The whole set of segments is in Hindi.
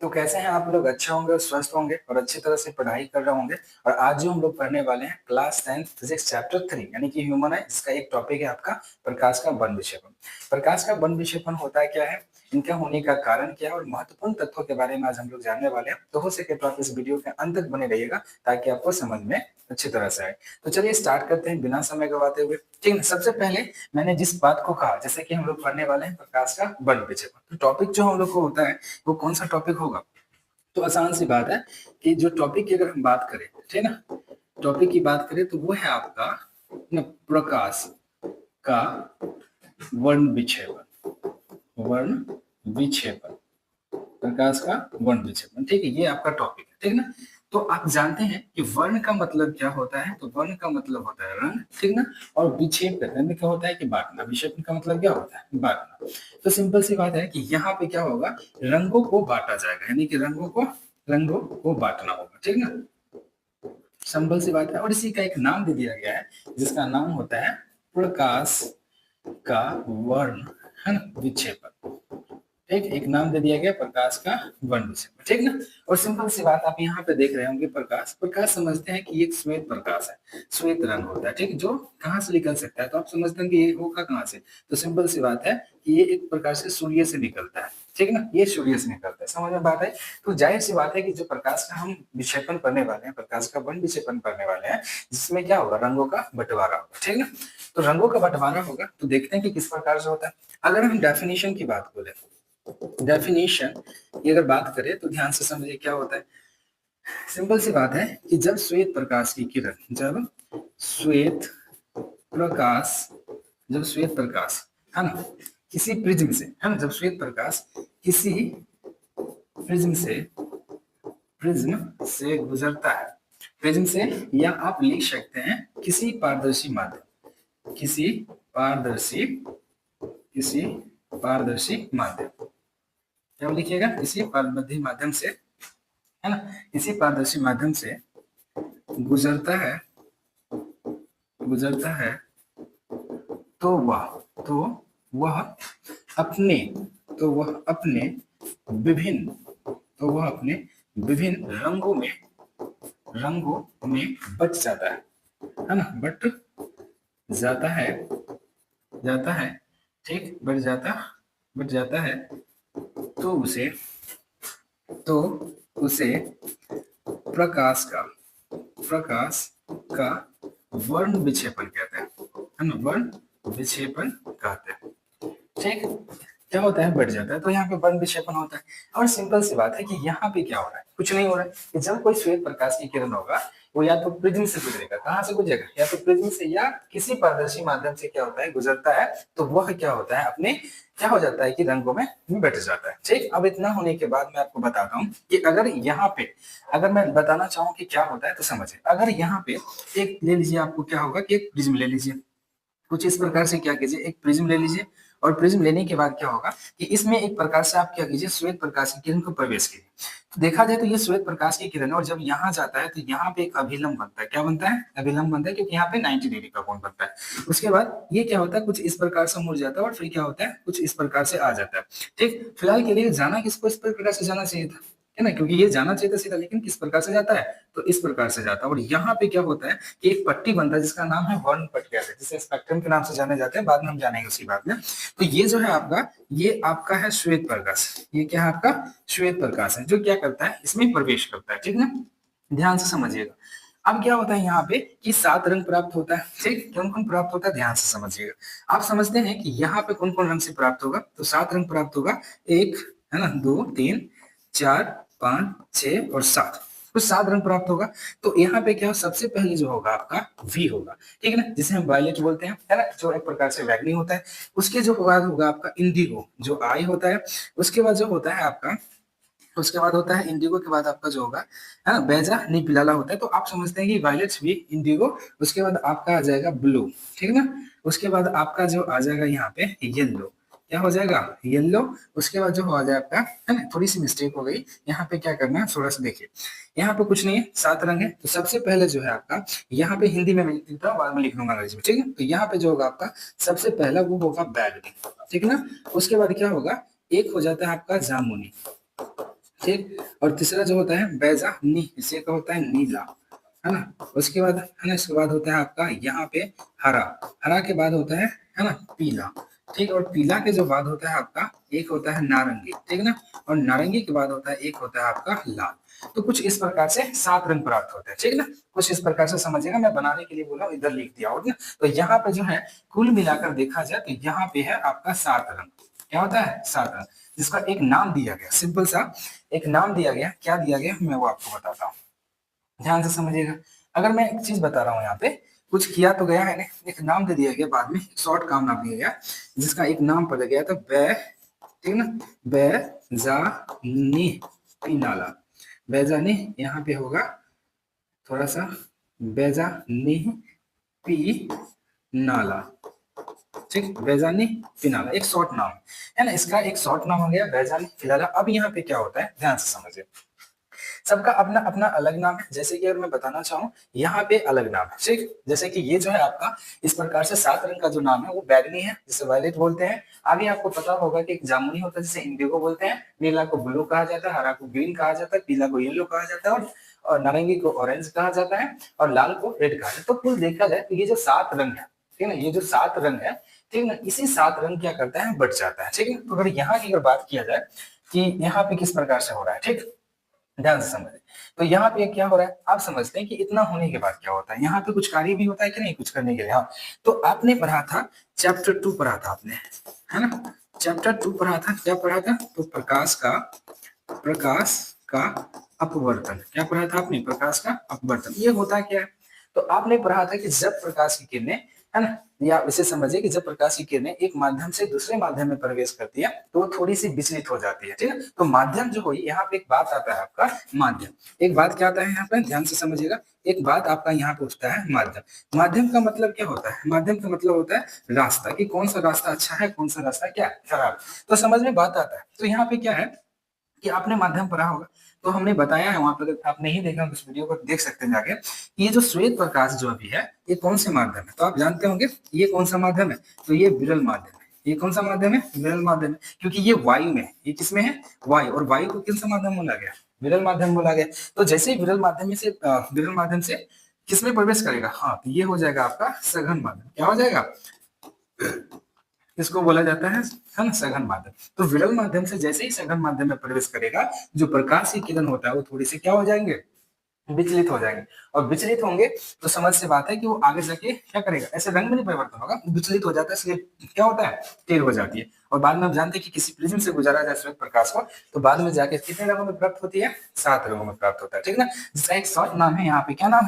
तो कैसे हैं आप लोग? अच्छे होंगे, स्वस्थ होंगे और अच्छी तरह से पढ़ाई कर रहे होंगे। और आज जो हम लोग पढ़ने वाले हैं क्लास 10 फिजिक्स चैप्टर 3 यानी कि ह्यूमन है। इसका एक टॉपिक है आपका प्रकाश का वर्ण विक्षेपण। प्रकाश का वर्ण विक्षेपण होता है क्या है, इनका होने का कारण क्या है और महत्वपूर्ण तत्वों के बारे में आज हम लोग जानने वाले हैं। तो हो सके तो आप इस वीडियो के अंत तक बने रहिएगा ताकि आपको समझ में अच्छी तरह से आए। तो चलिए स्टार्ट करते हैं बिना समय गवाते हुए। ठीक है, सबसे पहले मैंने जिस बात को कहा, जैसे कि हम लोग पढ़ने वाले हैं प्रकाश का वर्ण विक्षेपण, तो टॉपिक जो हम लोग को होता है वो कौन सा टॉपिक होगा? तो आसान सी बात है कि जो टॉपिक की अगर हम बात करें, ठीक है ना, टॉपिक की बात करें तो वो है आपका प्रकाश का वर्ण विक्षेपण। वर्ण विक्षेपण, प्रकाश का वर्ण विक्षेपण, ठीक है, ये आपका टॉपिक है, ठीक है ना। तो आप जानते हैं कि वर्ण का मतलब क्या होता है? तो वर्ण का मतलब होता है रंग, ठीक ना। और विक्षेप करने में क्या होता है कि बांटना। विक्षेपण का मतलब क्या होता है? बांटना। तो सिंपल सी बात है कि यहाँ पे क्या होगा, रंगों को बांटा जाएगा, यानी कि रंगों को बांटना होगा, ठीक ना। सिंपल सी बात है। और इसी का एक नाम दे दिया गया है जिसका नाम होता है प्रकाश का वर्ण, है ना, विक्षेपण। ठीक, एक नाम दे दिया गया प्रकाश का वर्ण विक्षेपण, ठीक ना। और सिंपल सी बात आप यहाँ पे देख रहे होंगे, प्रकाश समझते हैं कि एक श्वेत प्रकाश है, श्वेत रंग होता है, ठीक, जो कहाँ से निकल सकता है। तो आप समझते हैं कि ये होगा कहाँ से? तो सिंपल सी बात है कि ये एक प्रकार से सूर्य से निकलता है, ठीक ना, ये सूर्य से निकलता है। समझ में बात है? तो जाहिर सी बात है कि जो प्रकाश का हम विक्षेपण करने वाले हैं, प्रकाश का वर्ण विक्षेपण करने वाले हैं, जिसमें क्या होगा, रंगों का बंटवारा होगा, ठीक ना। तो रंगों का बंटवारा होगा तो देखते हैं कि किस प्रकार से होता है। अगर हम डेफिनेशन की बात बोले, डेफिनेशन की अगर बात करें तो ध्यान से समझिए क्या होता है। सिंपल सी बात है कि जब श्वेत प्रकाश की किरण, श्वेत प्रकाश जब श्वेत प्रकाश, है ना, किसी प्रिज्म से, है ना, जब श्वेत प्रकाश किसी प्रिज्म से गुजरता है, प्रिज्म से, या आप लिख सकते हैं किसी पारदर्शी माध्यम, किसी पारदर्शी माध्यम, क्या लिखिएगा, किसी पारदर्शी माध्यम से, है ना, किसी पारदर्शी माध्यम से गुजरता है तो वह अपने विभिन्न रंगों में बट जाता है ना, बट जाता है, ठीक, बट जाता है। तो उसे प्रकाश का वर्ण विक्षेपण कहते हैं, है ना, वर्ण विक्षेपण कहते हैं, ठीक। क्या होता है, बढ़ जाता है, तो यहाँ पे वर्ण विक्षेपण होता है। और सिंपल सी बात है कि यहाँ पे क्या हो रहा है, कुछ नहीं हो रहा है कि जब कोई श्वेत प्रकाश की किरण होगा वो या तो प्रिज्म से गुजरेगा, कहाँ से गुजरेगा, या तो प्रिज्म से या किसी पारदर्शी माध्यम से क्या होता है, गुजरता है। तो वह क्या होता है, अपने क्या हो जाता है कि रंगों में बैठ जाता है, ठीक। अब इतना होने के बाद मैं आपको बताता हूँ कि अगर यहाँ पे, अगर मैं बताना चाहूँ कि क्या होता है तो समझे। अगर यहाँ पे एक ले लीजिए, आपको क्या होगा कि एक प्रिज्म ले लीजिए, कुछ इस प्रकार से क्या कीजिए, एक प्रिज्म ले लीजिए। और प्रिज्म लेने के बाद क्या होगा कि इसमें एक प्रकार से आप क्या कीजिए, श्वेत प्रकाश की किरण को प्रवेश कीजिए। तो देखा जाए तो ये श्वेत प्रकाश की किरण है, और जब यहाँ जाता है तो यहाँ पे एक अभिलंब बनता है। क्या बनता है? अभिलंब बनता है, क्योंकि यहाँ पे 90 डिग्री का कोण बनता है। उसके बाद ये क्या होता है, कुछ इस प्रकार से मुड़ जाता है और फिर क्या होता है, कुछ इस प्रकार से आ जाता है, ठीक। फिलहाल के लिए जाना किसको इस प्रकार से जाना चाहिए था, है ना, क्योंकि ये जाना चाहिए था सीधा, लेकिन किस प्रकार से जाता है, तो इस प्रकार से जाता है। और यहाँ पे क्या होता है कि एक पट्टी बनता है जिसका नाम है वर्ण पट कहते हैं, जिसे स्पेक्ट्रम के नाम से जाने जाते हैं, बाद में हम जानेंगे उसी बात में। तो ये जो है आपका, ये आपका है श्वेत प्रकाश। ये क्या है आपका? श्वेत प्रकाश है, जो क्या करता है, इसमें प्रवेश करता है, ठीक ना। ध्यान से समझिएगा। अब क्या होता है यहाँ पे कि 7 रंग प्राप्त होता है, ठीक। कौन कौन प्राप्त होता है, ध्यान से समझिएगा। आप समझते हैं कि यहाँ पे कौन कौन रंग से प्राप्त होगा, तो 7 रंग प्राप्त होगा। एक, है ना, 2, 3, 4, 5, 6 और 7, तो 7 रंग प्राप्त होगा। तो यहाँ पे क्या, सबसे पहले जो होगा आपका वी होगा, ठीक है ना, जिसे हम वायलेट बोलते हैं, है ना, जो एक प्रकार से बैगनी होता है। उसके जो होगा आपका इंडिगो, जो आई होता है। उसके बाद जो होता है आपका, उसके बाद होता है इंडिगो के बाद आपका जो होगा, है ना, बेजा नीपिलाला होता है। तो आप समझते हैं कि वायलेट भी, इंडिगो, उसके बाद आपका आ जाएगा ब्लू, ठीक है ना। उसके बाद आपका जो आ जाएगा यहाँ पे येलो, क्या हो जाएगा, येलो। उसके बाद जो हो जाएगा आपका, है ना, थोड़ी सी मिस्टेक हो गई यहाँ पे, क्या करना है, थोड़ा सा देखिए। यहाँ पे कुछ नहीं है, 7 रंग है। तो सबसे पहले जो है आपका, यहाँ पे हिंदी में मैं लिख देता हूँ, बाद में लिख लूंगा अंग्रेजी में, ठीक है। तो यहाँ पे जो होगा आपका सबसे पहला वो होगा बैगनी, ठीक है ना। उसके बाद क्या होगा, एक हो जाता है आपका जामुनी, ठीक। और तीसरा जो होता है बैजानी, इसे क्या होता है नीला, है ना। उसके बाद है ना, इसके बाद होता है आपका यहाँ पे हरा, हरा के बाद होता है ना पीला, ठीक। और पीला के जो बाद होता है आपका एक होता है नारंगी, ठीक ना। और नारंगी के बाद होता है एक होता है आपका लाल। तो कुछ इस प्रकार से 7 रंग प्राप्त होते हैं, ठीक ना। कुछ इस प्रकार से समझिएगा, मैं बनाने के लिए बोला हूँ, इधर लिख दिया होगा ना। तो यहाँ पे जो है कुल मिलाकर देखा जाए तो यहाँ पे है आपका 7 रंग। क्या होता है 7 रंग, जिसका एक नाम दिया गया, सिंपल सा एक नाम दिया गया। क्या दिया गया मैं वो आपको बताता हूँ, ध्यान से समझिएगा। अगर मैं एक चीज बता रहा हूँ यहाँ पे, कुछ किया तो गया है ना, एक नाम दे दिया गया, बाद में शॉर्ट काम नाम दिया गया, जिसका एक नाम पड़ गया था बै, ठीक ना, बैजानी पीनाला। बैजानी यहाँ पे होगा थोड़ा सा, बैजानी पी नाला, ठीक। बैजानी पिनाला एक शॉर्ट नाम है ना, इसका एक शॉर्ट नाम हो गया बैजानी पिनाला। अब यहाँ पे क्या होता है ध्यान से समझिए, सबका अपना अपना अलग नाम है। जैसे कि अगर मैं बताना चाहूँ यहाँ पे अलग नाम है, ठीक। जैसे कि ये जो है आपका इस प्रकार से 7 रंग का जो नाम है वो बैगनी है, जिसे वायलेट बोलते हैं। आगे आपको पता होगा कि एक जामुनी होता है जिसे इंडिगो बोलते हैं, नीला को ब्लू कहा जाता है, हरा को ग्रीन कहा जाता है, पीला को येलो कहा जाता है, और नारंगी को ऑरेंज कहा जाता है, और लाल को रेड कहा जाता है। तो कुल देखा जाए तो ये जो 7 रंग है, ठीक है ना, ये जो 7 रंग है, ठीक ना, इसी 7 रंग क्या करता है बढ़ जाता है, ठीक है। तो अगर यहाँ की अगर बात किया जाए कि यहाँ पे किस प्रकार से हो रहा है, ठीक, ध्यान से समझे। तो यहाँ पे क्या हो रहा है आप समझते हैं कि इतना होने के बाद क्या होता है, यहाँ पे कुछ कार्य भी होता है कि नहीं कुछ करने के लिए। हाँ, तो आपने पढ़ा था चैप्टर 2 पढ़ा था आपने, है ना, चैप्टर 2 पढ़ा था, क्या पढ़ा था, तो प्रकाश का अपवर्तन। क्या पढ़ा था आपने, प्रकाश का अपवर्तन। ये होता क्या है, तो आपने पढ़ा था कि जब प्रकाश की किरणें, है ना, या इसे समझिए कि जब प्रकाश की किरणें एक माध्यम से दूसरे माध्यम में प्रवेश करती है तो वो थोड़ी सी विचलित हो जाती है, ठीक है। तो माध्यम जो हुई, यहाँ पे एक बात आता है आपका माध्यम। एक बात क्या आता है यहाँ पे, ध्यान से समझिएगा, एक बात आपका यहाँ पे उठता है माध्यम। माध्यम का मतलब क्या होता है, माध्यम का मतलब होता है रास्ता, कि कौन सा रास्ता अच्छा है, कौन सा रास्ता क्या खराब। तो समझ में बात आता है। तो यहाँ पे क्या है कि आपने माध्यम पढ़ा होगा, तो हमने बताया है वहां पर, अगर आप नहीं देखा उस वीडियो को देख सकते हैं जाके। ये जो श्वेत प्रकाश जो अभी है ये कौन से माध्यम है, तो आप जानते होंगे ये कौन सा माध्यम है, तो ये विरल माध्यम है। ये कौन सा माध्यम है, विरल माध्यम है, क्योंकि ये वायु में, ये किसमें है वायु, और वायु को किन सा माध्यम बोला गया, विरल माध्यम बोला गया। तो जैसे ही विरल माध्यम में से विरल माध्यम से किसमें प्रवेश करेगा, हाँ, तो ये हो जाएगा आपका सघन माध्यम। क्या हो जाएगा, इसको बोला जाता है ना सघन माध्यम। तो विरल माध्यम से जैसे ही सघन माध्यम में प्रवेश करेगा, जो प्रकाश की किरण होता है वो थोड़ी सी क्या हो जाएंगे, विचलित हो जाएंगे। और विचलित होंगे तो समझ से बात है कि वो आगे जाके क्या करेगा, ऐसे रंग में नहीं परिवर्तन होगा, विचलित हो जाता है, इसलिए क्या होता है टेढ़ हो जाती है। और बाद में आप जानते हैं कि किसी प्रिज्म से गुजारा जाए श्वेत प्रकाश को, तो बाद में जाके कितने रंगों में प्राप्त होती है, 7 रंगों में प्राप्त होता है, ठीक ना। जिसका एक शॉर्ट नाम है यहाँ पे, क्या नाम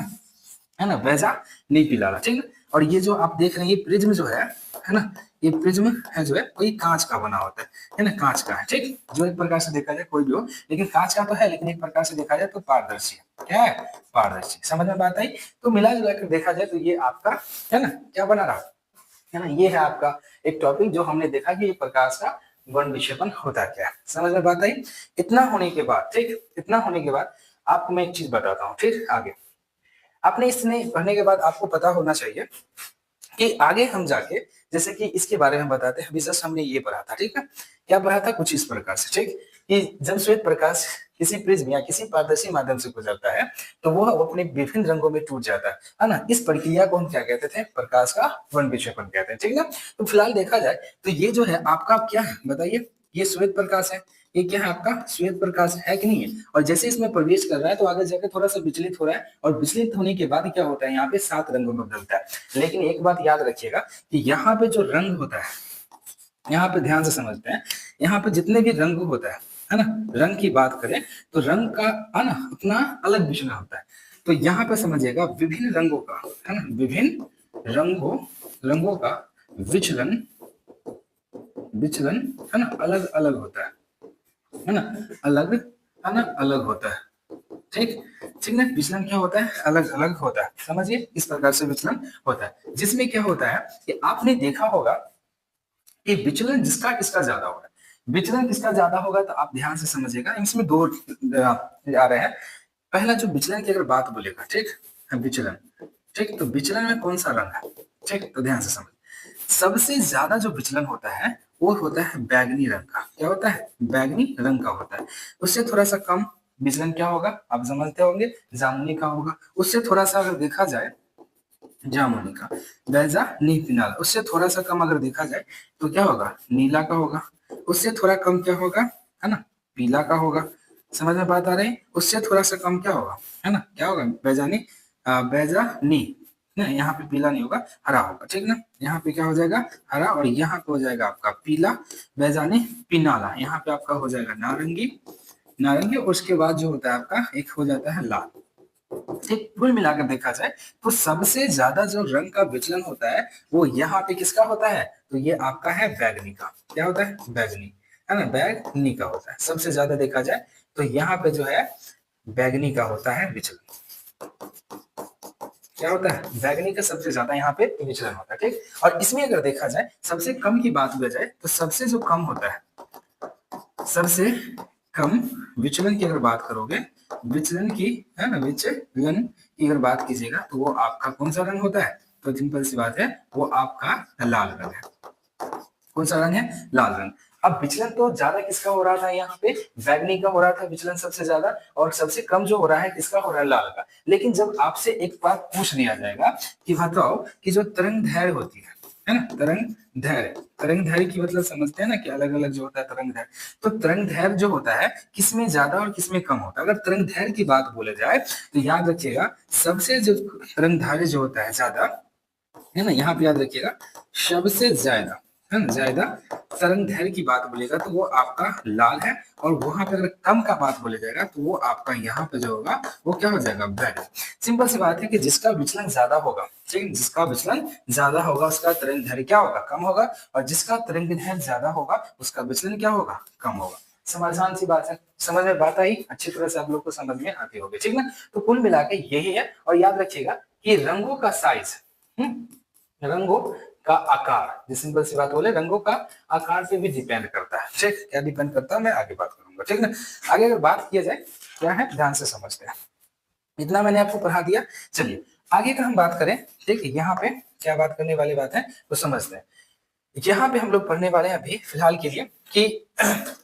है ना, वैजा नहीं पिलाला, ठीक है। और ये जो आप देख रहे हैं ये प्रिज्म जो है ना, ये प्रिज्म है जो है कोई कांच का बना होता है ना, कांच का है, ठीक। जो एक प्रकार से देखा जाए कोई भी हो, लेकिन कांच का तो है, लेकिन एक प्रकार से देखा जाए तो पारदर्शी है। क्या है, पारदर्शी। समझ में बात आई। तो मिला जुला कर देखा जाए तो ये आपका है ना क्या बना रहा है ना, ये है आपका एक टॉपिक जो हमने देखा कि ये प्रकाश का वर्ण विक्षेपण होता क्या है। समझ में बात आई। इतना होने के बाद, ठीक, इतना होने के बाद आपको मैं एक चीज बताता हूँ, ठीक। आगे आपने इसने पढ़ने के बाद आपको पता होना चाहिए कि आगे हम जाके जैसे कि इसके बारे में बताते हैं। अभी जस्ट हमने ये पढ़ा था, ठीक है, क्या पढ़ा था कुछ इस प्रकार से, ठीक, कि जब श्वेत प्रकाश किसी प्रिज्म या किसी पारदर्शी माध्यम से गुजरता है तो वह अपने विभिन्न रंगों में टूट जाता है ना। इस प्रक्रिया को हम क्या कहते थे, प्रकाश का वर्ण विक्षेपण कहते हैं, ठीक है। तो फिलहाल देखा जाए तो ये जो है आपका क्या है बताइए, ये श्वेत प्रकाश है, ये क्या है आपका श्वेत प्रकाश है कि नहीं है। और जैसे इसमें प्रवेश कर रहा है तो आगे जाकर थोड़ा सा विचलित हो रहा है, और विचलित होने के बाद क्या होता है यहाँ पे 7 रंगों में बदलता है। लेकिन एक बात याद रखिएगा कि यहाँ पे जो रंग होता है, यहाँ पे ध्यान से समझते हैं, यहाँ पे जितने भी रंग होता है ना, रंग की बात करें तो रंग का है ना अपना अलग विचलन होता है। तो यहाँ पे समझिएगा विभिन्न रंगों का, है ना, विभिन्न रंगों का विचलन विचलन है ना अलग अलग होता है ना, अलग है ना अलग होता है, ठीक, ठीक ना। विचलन क्या होता है, अलग अलग होता है। समझिए इस प्रकार से विचलन होता है, जिसमें क्या होता है कि आपने देखा होगा कि विचलन जिसका किसका ज्यादा होगा, विचलन किसका ज्यादा होगा, तो आप ध्यान से समझिएगा। इसमें दो आ रहे हैं। पहला जो विचलन की अगर बात बोलेगा, ठीक है, विचलन, ठीक, तो विचलन में कौन सा रंग है, ठीक, तो ध्यान से समझ। सबसे ज्यादा जो विचलन होता है वो होता है बैगनी रंग का। क्या होता है? बैगनी रंग का होता है। उससे थोड़ा सा कम विचलन क्या होगा? आप समझते होंगे, जामुनी का होगा। उससे थोड़ा सा अगर देखा जाए, जामुनी का, वैजा नी पिनाला, उससे थोड़ा सा कम अगर देखा जाए तो क्या होगा? नीला का होगा। उससे थोड़ा कम क्या होगा? है ना, पीला का होगा। समझ में बात आ रही है? उससे थोड़ा सा कम क्या होगा? है ना, क्या होगा? बैजानी, बैजानी ना, यहाँ पे पीला नहीं होगा, हरा होगा। ठीक ना, यहाँ पे क्या हो जाएगा? हरा, और यहाँ पे हो जाएगा आपका पीला। बैजानी पिनाला, यहाँ पे आपका हो जाएगा नारंगी, नारंगी। और उसके बाद जो होता है आपका एक हो जाता है लाल। ठीक, कुल मिलाकर देखा जाए तो सबसे ज्यादा जो रंग का विचलन होता है वो यहाँ पे किसका होता है? तो ये आपका है बैगनी का। क्या होता है? बैगनी, है ना, बैगनी का होता है सबसे ज्यादा देखा जाए। तो यहाँ पे जो है बैगनी का होता है विचलन। क्या होता है? बैगनी का सबसे ज्यादा यहाँ पे विचलन होता है। ठीक, और इसमें अगर देखा जाए सबसे कम की बात हो जाए तो सबसे जो कम होता है, सबसे कम विचलन की अगर बात करोगे, विचलन की, है ना, विचलन की अगर बात कीजिएगा तो वो आपका कौन सा रंग होता है? तो सिंपल सी बात है, वो आपका लाल रंग है। कौन सा रंग है? लाल रंग। अब विचलन तो ज्यादा किसका हो रहा था? यहाँ पे बैगनी का हो रहा था विचलन सबसे ज्यादा, और सबसे कम जो हो रहा है किसका हो रहा है? लाल का। लेकिन जब आपसे एक बात पूछ लिया जाएगा कि बताओ कि जो तरंग दैर्घ्य होती है ना, तरंग दैर्घ्य, तरंग दैर्घ्य की मतलब समझते हैं ना कि अलग अलग जो होता है तरंग दैर्घ्य। तो तरंग दैर्घ्य जो होता है किसमें ज्यादा और किसमें कम होता है? अगर तरंग दैर्घ्य की बात बोले जाए तो याद रखिएगा सबसे जो तरंग दैर्घ्य जो होता है ज्यादा, है ना, यहाँ पे याद रखिएगा सबसे ज्यादा, है ना, ज्यादा तरंग दैर्घ्य की बात बोलेगा तो वो आपका लाल है। और वहां पे अगर कम का बात बोले जाएगा तो वो आपका यहाँ पे जो होगा वो क्या हो जाएगा? बैगनी। सिंपल सी बात है कि जिसका विचलन ज्यादा होगा, ठीक है, जिसका विचलन ज्यादा होगा उसका तरंग दैर्घ्य क्या होगा? कम होगा। और जिसका तरंग दैर्घ्य ज्यादा होगा उसका विचलन क्या होगा? कम होगा। समाधान सी बात है। समझ में बात आई? अच्छी तरह से आप लोग को समझ में आती होगी। ठीक ना, तो कुल मिला के यही है। और याद रखिएगा कि रंगों का साइज, रंगों का आकार, जिस सिंपल सी बात बोले, रंगों का आकार पे भी डिपेंड करता है। ठीक, क्या डिपेंड करता है मैं आगे बात करूंगा। ठीक ना, आगे अगर बात किया जाए क्या है, ध्यान से समझते हैं। इतना मैंने आपको पढ़ा दिया। चलिए आगे का हम बात करें। ठीक, यहाँ पे क्या बात करने वाली बात है तो समझते हैं। यहाँ पे हम लोग पढ़ने वाले हैं अभी फिलहाल के लिए कि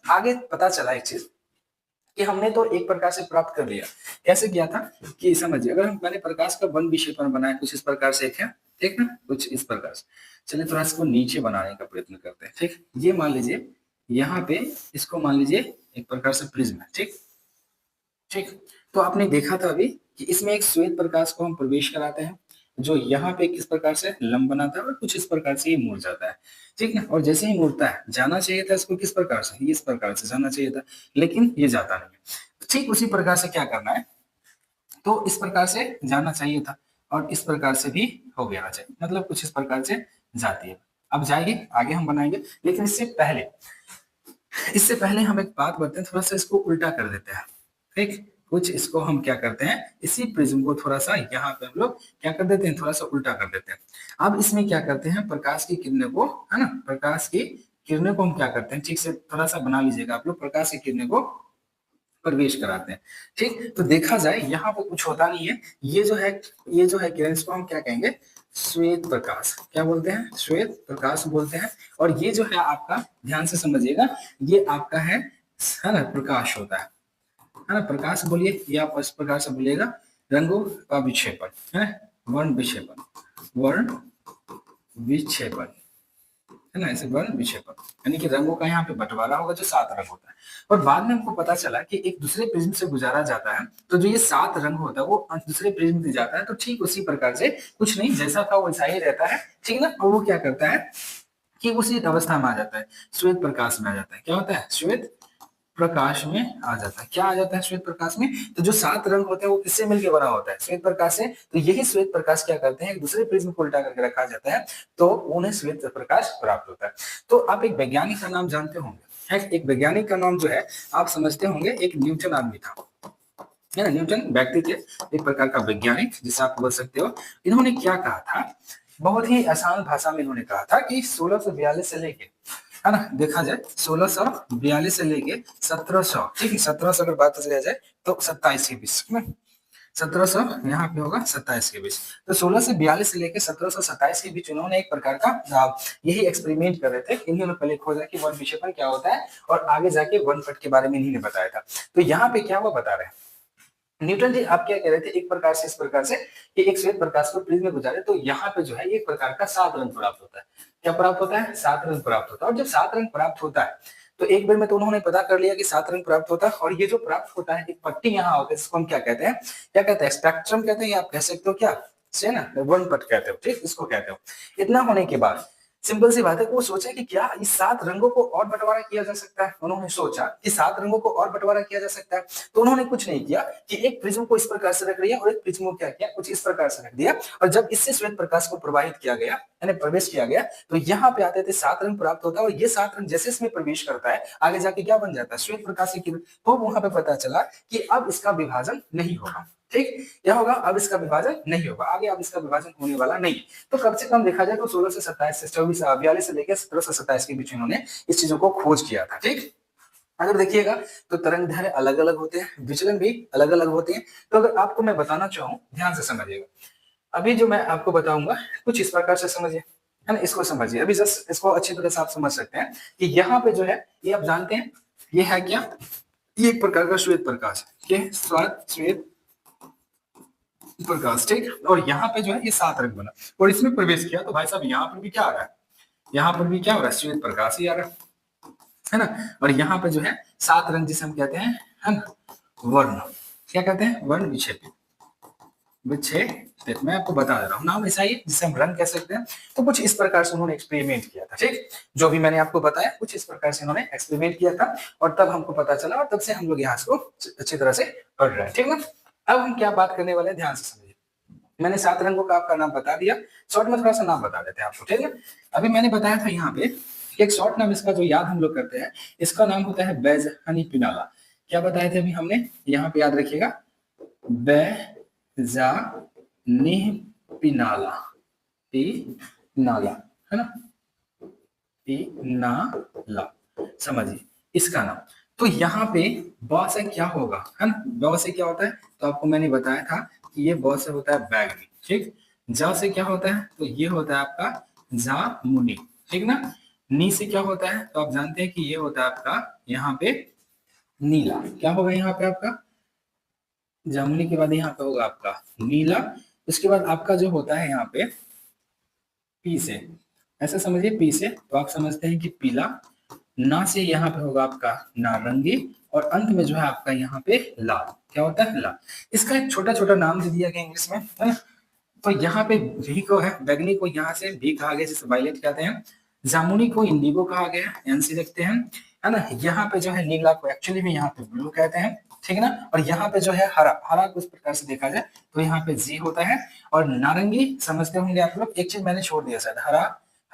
आगे पता चला एक चीज कि हमने तो एक प्रकार से प्राप्त कर लिया। कैसे किया था कि समझिए, अगर मैंने प्रकाश का वन विक्षेपण बनाया कुछ इस प्रकार से, एक है, ठीक ना, कुछ इस प्रकार से। चलिए थोड़ा इसको नीचे बनाने का प्रयत्न करते हैं। ठीक, ये मान लीजिए यहाँ पे इसको मान लीजिए एक प्रकार से प्रिज्म है। ठीक, ठीक, तो आपने देखा था अभी कि इसमें एक श्वेत प्रकाश को हम प्रवेश कराते हैं जो यहाँ पे किस प्रकार से लंब बनाता है और कुछ इस प्रकार से ये मुड़ जाता है। ठीक ना, और जैसे ही मुड़ता है, जाना चाहिए था इसको किस प्रकार से? इस प्रकार से जाना चाहिए था, लेकिन ये जाता नहीं है। ठीक उसी प्रकार से क्या करना है, तो इस प्रकार से जाना चाहिए था और इस प्रकार से भी हो गया चाहिए, मतलब कुछ इस प्रकार से जाती है। अब जाएगी, आगे हम बनाएंगे, लेकिन इससे पहले हम एक बात करते हैं, थोड़ा सा इसको उल्टा कर देते हैं। ठीक, कुछ इसको हम क्या करते हैं, इसी प्रिज्म को थोड़ा सा यहाँ पे हम लोग क्या कर देते हैं, थोड़ा सा उल्टा कर देते हैं। अब इसमें क्या करते हैं, प्रकाश की किरणें को, है ना, प्रकाश की किरणें को हम क्या करते हैं, ठीक से थोड़ा सा बना लीजिएगा आप लोग, प्रकाश की किरणें को प्रवेश कराते हैं। ठीक, तो देखा जाए यहाँ पे कुछ होता नहीं है। ये जो है किरण, इसको हम क्या कहेंगे, श्वेत प्रकाश। क्या बोलते हैं? श्वेत प्रकाश बोलते हैं। और ये जो है आपका, ध्यान से समझिएगा, ये आपका है ना, प्रकाश होता है ना, प्रकाश बोलिए, या आप इस प्रकार से बोलिएगा रंगों का विक्षेपण, है वर्ण विक्षेपण, वर्ण विक्षेपण, है ना, ऐसे वर्ण विक्षेपण, यानी कि रंगों का यहाँ पे बंटवारा होगा जो 7 रंग होता है। और बाद में हमको पता चला कि एक दूसरे प्रिज्म से गुजारा जाता है तो जो ये 7 रंग होता है वो दूसरे प्रिज्म में जाता है। तो ठीक उसी प्रकार से कुछ नहीं, जैसा था वैसा ही रहता है। ठीक ना, और वो क्या करता है कि उसी अवस्था में आ जाता है, श्वेत प्रकाश में आ जाता है। क्या होता है? श्वेत प्रकाश में आ जाता है। क्या आ जाता है श्वेत प्रकाश में? तो जो 7 रंग होते हैं वो किससे मिलकर बना होता है? श्वेत प्रकाश से। तो यही श्वेत प्रकाश क्या करते हैं, एक दूसरे प्रिज्म को उल्टा करके रखा जाता है तो उन्हें श्वेत प्रकाश प्राप्त होता है। तो आप एक वैज्ञानिक का नाम जानते होंगे, है, एक वैज्ञानिक का नाम जो है आप समझते होंगे, एक न्यूटन आदमी था, है ना, न्यूटन व्यक्ति थे, एक प्रकार का वैज्ञानिक जिसे आप बोल सकते हो। इन्होंने क्या कहा था, बहुत ही आसान भाषा में इन्होंने कहा था कि 1642 से लेके, है ना, देखा जाए 1642 से लेके 1700, ठीक है, 1700 अगर बात किया जाए तो 27 के बीच में 1700 यहाँ पे होगा 27 के बीच। तो 1642 से लेकर 1727 के बीच उन्होंने एक प्रकार का यही एक्सपेरिमेंट कर रहे थे। इन्होंने पहले खोजा कि वर्ण विक्षेपण क्या होता है और आगे जाके वर्णपट के बारे में इन्हीं ने बताया था। तो यहाँ पे क्या हुआ बता रहे हैं न्यूटन जी, आप क्या कह रहे थे एक प्रकार से इस प्रकार से कि एक श्वेत प्रकाश को प्रिज्म में गुजारे तो यहाँ पे जो है एक प्रकार का 7 रंग प्राप्त होता है। क्या प्राप्त होता है? 7 रंग प्राप्त होता है। और जब 7 रंग प्राप्त होता है तो एक बार में तो उन्होंने पता कर लिया कि 7 रंग प्राप्त होता है। और ये जो प्राप्त होता है एक पट्टी यहाँ होता है, इसको हम क्या कहते हैं? क्या कहते हैं? स्पेक्ट्रम कहते हैं, या आप कह सकते हो क्या से ना वर्णपट कहते हो, ठीक, इसको कहते हो। इतना होने के बाद सिंपल सी बात है, वो सोचा कि क्या इस 7 रंगों को और बंटवारा किया जा सकता है। उन्होंने सोचा कि 7 रंगों को और बंटवारा किया जा सकता है। तो उन्होंने कुछ नहीं किया कि एक प्रिज्म को इस प्रकार से रख दिया और एक प्रिज्म को क्या किया, कुछ इस प्रकार से रख दिया। और जब इससे श्वेत प्रकाश को प्रवाहित किया गया, यानी प्रवेश किया गया, तो यहाँ पे आते थे 7 रंग प्राप्त होता है। और ये 7 रंग जैसे इसमें प्रवेश करता है आगे जाके क्या बन जाता है? श्वेत प्रकाश की किरण। तो वहां पे पता चला कि अब इसका विभाजन नहीं होगा। ठीक, क्या होगा? अब इसका विभाजन नहीं होगा, आगे अब इसका विभाजन होने वाला नहीं। तो कम से कम देखा जाए तो 16 से 27 से 42 से लेकर 17 से 27 के बीच इन्होंने इस चीजों को खोज किया था। ठीक, अगर देखिएगा तो तरंग दैर्ध्य अलग अलग होते हैं, विचलन भी अलग अलग होते हैं। तो अगर आपको मैं बताना चाहूँ, ध्यान से समझिएगा, अभी जो मैं आपको बताऊंगा कुछ इस प्रकार से समझिए, है ना, इसको समझिए। अभी जस्ट इसको अच्छी तरह से आप समझ सकते हैं कि यहाँ पे जो है ये आप जानते हैं ये है क्या, ये एक प्रकार का श्वेत प्रकाश है, श्वेत प्रकाश। ठीक, और यहाँ पे जो है ये 7 रंग बना और इसमें प्रवेश किया तो भाई साहब यहाँ पर भी क्या आ रहा है? यहाँ पर भी क्या हो रहा है? श्वेत प्रकाश ही आ रहा है ना। और यहाँ पे जो है 7 रंग जिसे हम कहते हैं, है ना, वर्ण, क्या कहते हैं? वर्ण विक्षेपित। मैं आपको बता दे रहा हूँ, नाम ऐसा ही जिसे हम रंग कह सकते हैं। तो कुछ इस प्रकार से उन्होंने एक्सपेरिमेंट किया था। ठीक, जो भी मैंने आपको बताया कुछ इस प्रकार से उन्होंने एक्सपेरिमेंट किया था और तब हमको पता चला और तब से हम लोग यहाँ इसको अच्छी तरह से पढ़ रहे हैं। ठीक ना, अब हम क्या बात करने वाले हैं, ध्यान से समझिए। मैंने 7 रंगों का आपका नाम बता दिया, शॉर्ट में थोड़ा सा नाम बता देते हैं आपको। ठीक है, अभी मैंने बताया था यहाँ पे एक शॉर्ट नाम इसका जो याद हम लोग करते हैं, इसका नाम होता है बेज़ानी पिनाला। क्या बताए थे अभी हमने? यहाँ पे याद रखिएगा, बेज़ानी पिनाला, पिनाला, है ना, पिनाला, समझिए इसका नाम। तो यहाँ पे ब से क्या होगा, है ना, ब से क्या होता है? तो आपको मैंने बताया था कि ये ब से होता है बैगनी। ठीक, जा से क्या होता है? तो ये होता है आपका जामुनी। ठीक ना, नी से क्या होता है? तो आप जानते हैं कि ये होता है आपका यहाँ पे नीला। क्या होगा यहाँ पे आपका? जामुनी के बाद यहाँ पे होगा आपका नीला। उसके बाद आपका जो होता है यहाँ पे पी से, ऐसा समझिए, पी से तो आप समझते हैं कि पीला। ना से यहाँ पे होगा आपका नारंगी और अंत में जो है आपका यहाँ पे लाल। क्या होता है? लाल। इसका एक छोटा छोटा नाम दे दिया गया इंग्लिश में, है ना। तो यहाँ पे भी को है, बैगनी को यहाँ से भी कहा गया जिसे वायलेट कहते हैं, जामुनी को इंडिगो कहा गया, एनसी लिखते हैं, है ना। यहाँ पे जो है नीला को एक्चुअली में यहाँ पे ब्लू कहते हैं। ठीक है ना, और यहाँ पे जो है हरा, हरा को इस प्रकार से देखा जाए तो यहाँ पे जी होता है। और नारंगी समझते होंगे आप लोग, एक चीज मैंने छोड़ दिया शायद, हरा,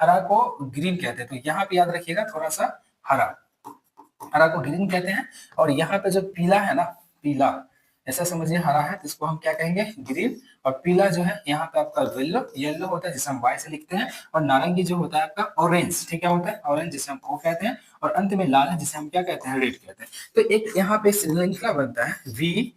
हरा को ग्रीन कहते हैं। तो यहाँ पे याद रखिएगा थोड़ा सा, हरा, हरा को ग्रीन कहते हैं। और यहाँ पे जो पीला है ना, पीला ऐसा समझिए, हरा है तो इसको हम क्या कहेंगे? ग्रीन। और पीला जो है यहाँ पे आपका येलो, येलो होता है जिसे हम वाई से लिखते हैं। और नारंगी जो होता है आपका ऑरेंज। ठीक, क्या होता है? ऑरेंज, जिसे हम ओ कहते हैं। और अंत में लाल है जिसे हम क्या कहते हैं? रेड कहते हैं। तो एक यहाँ पे श्रृंखला बनता है VIBGY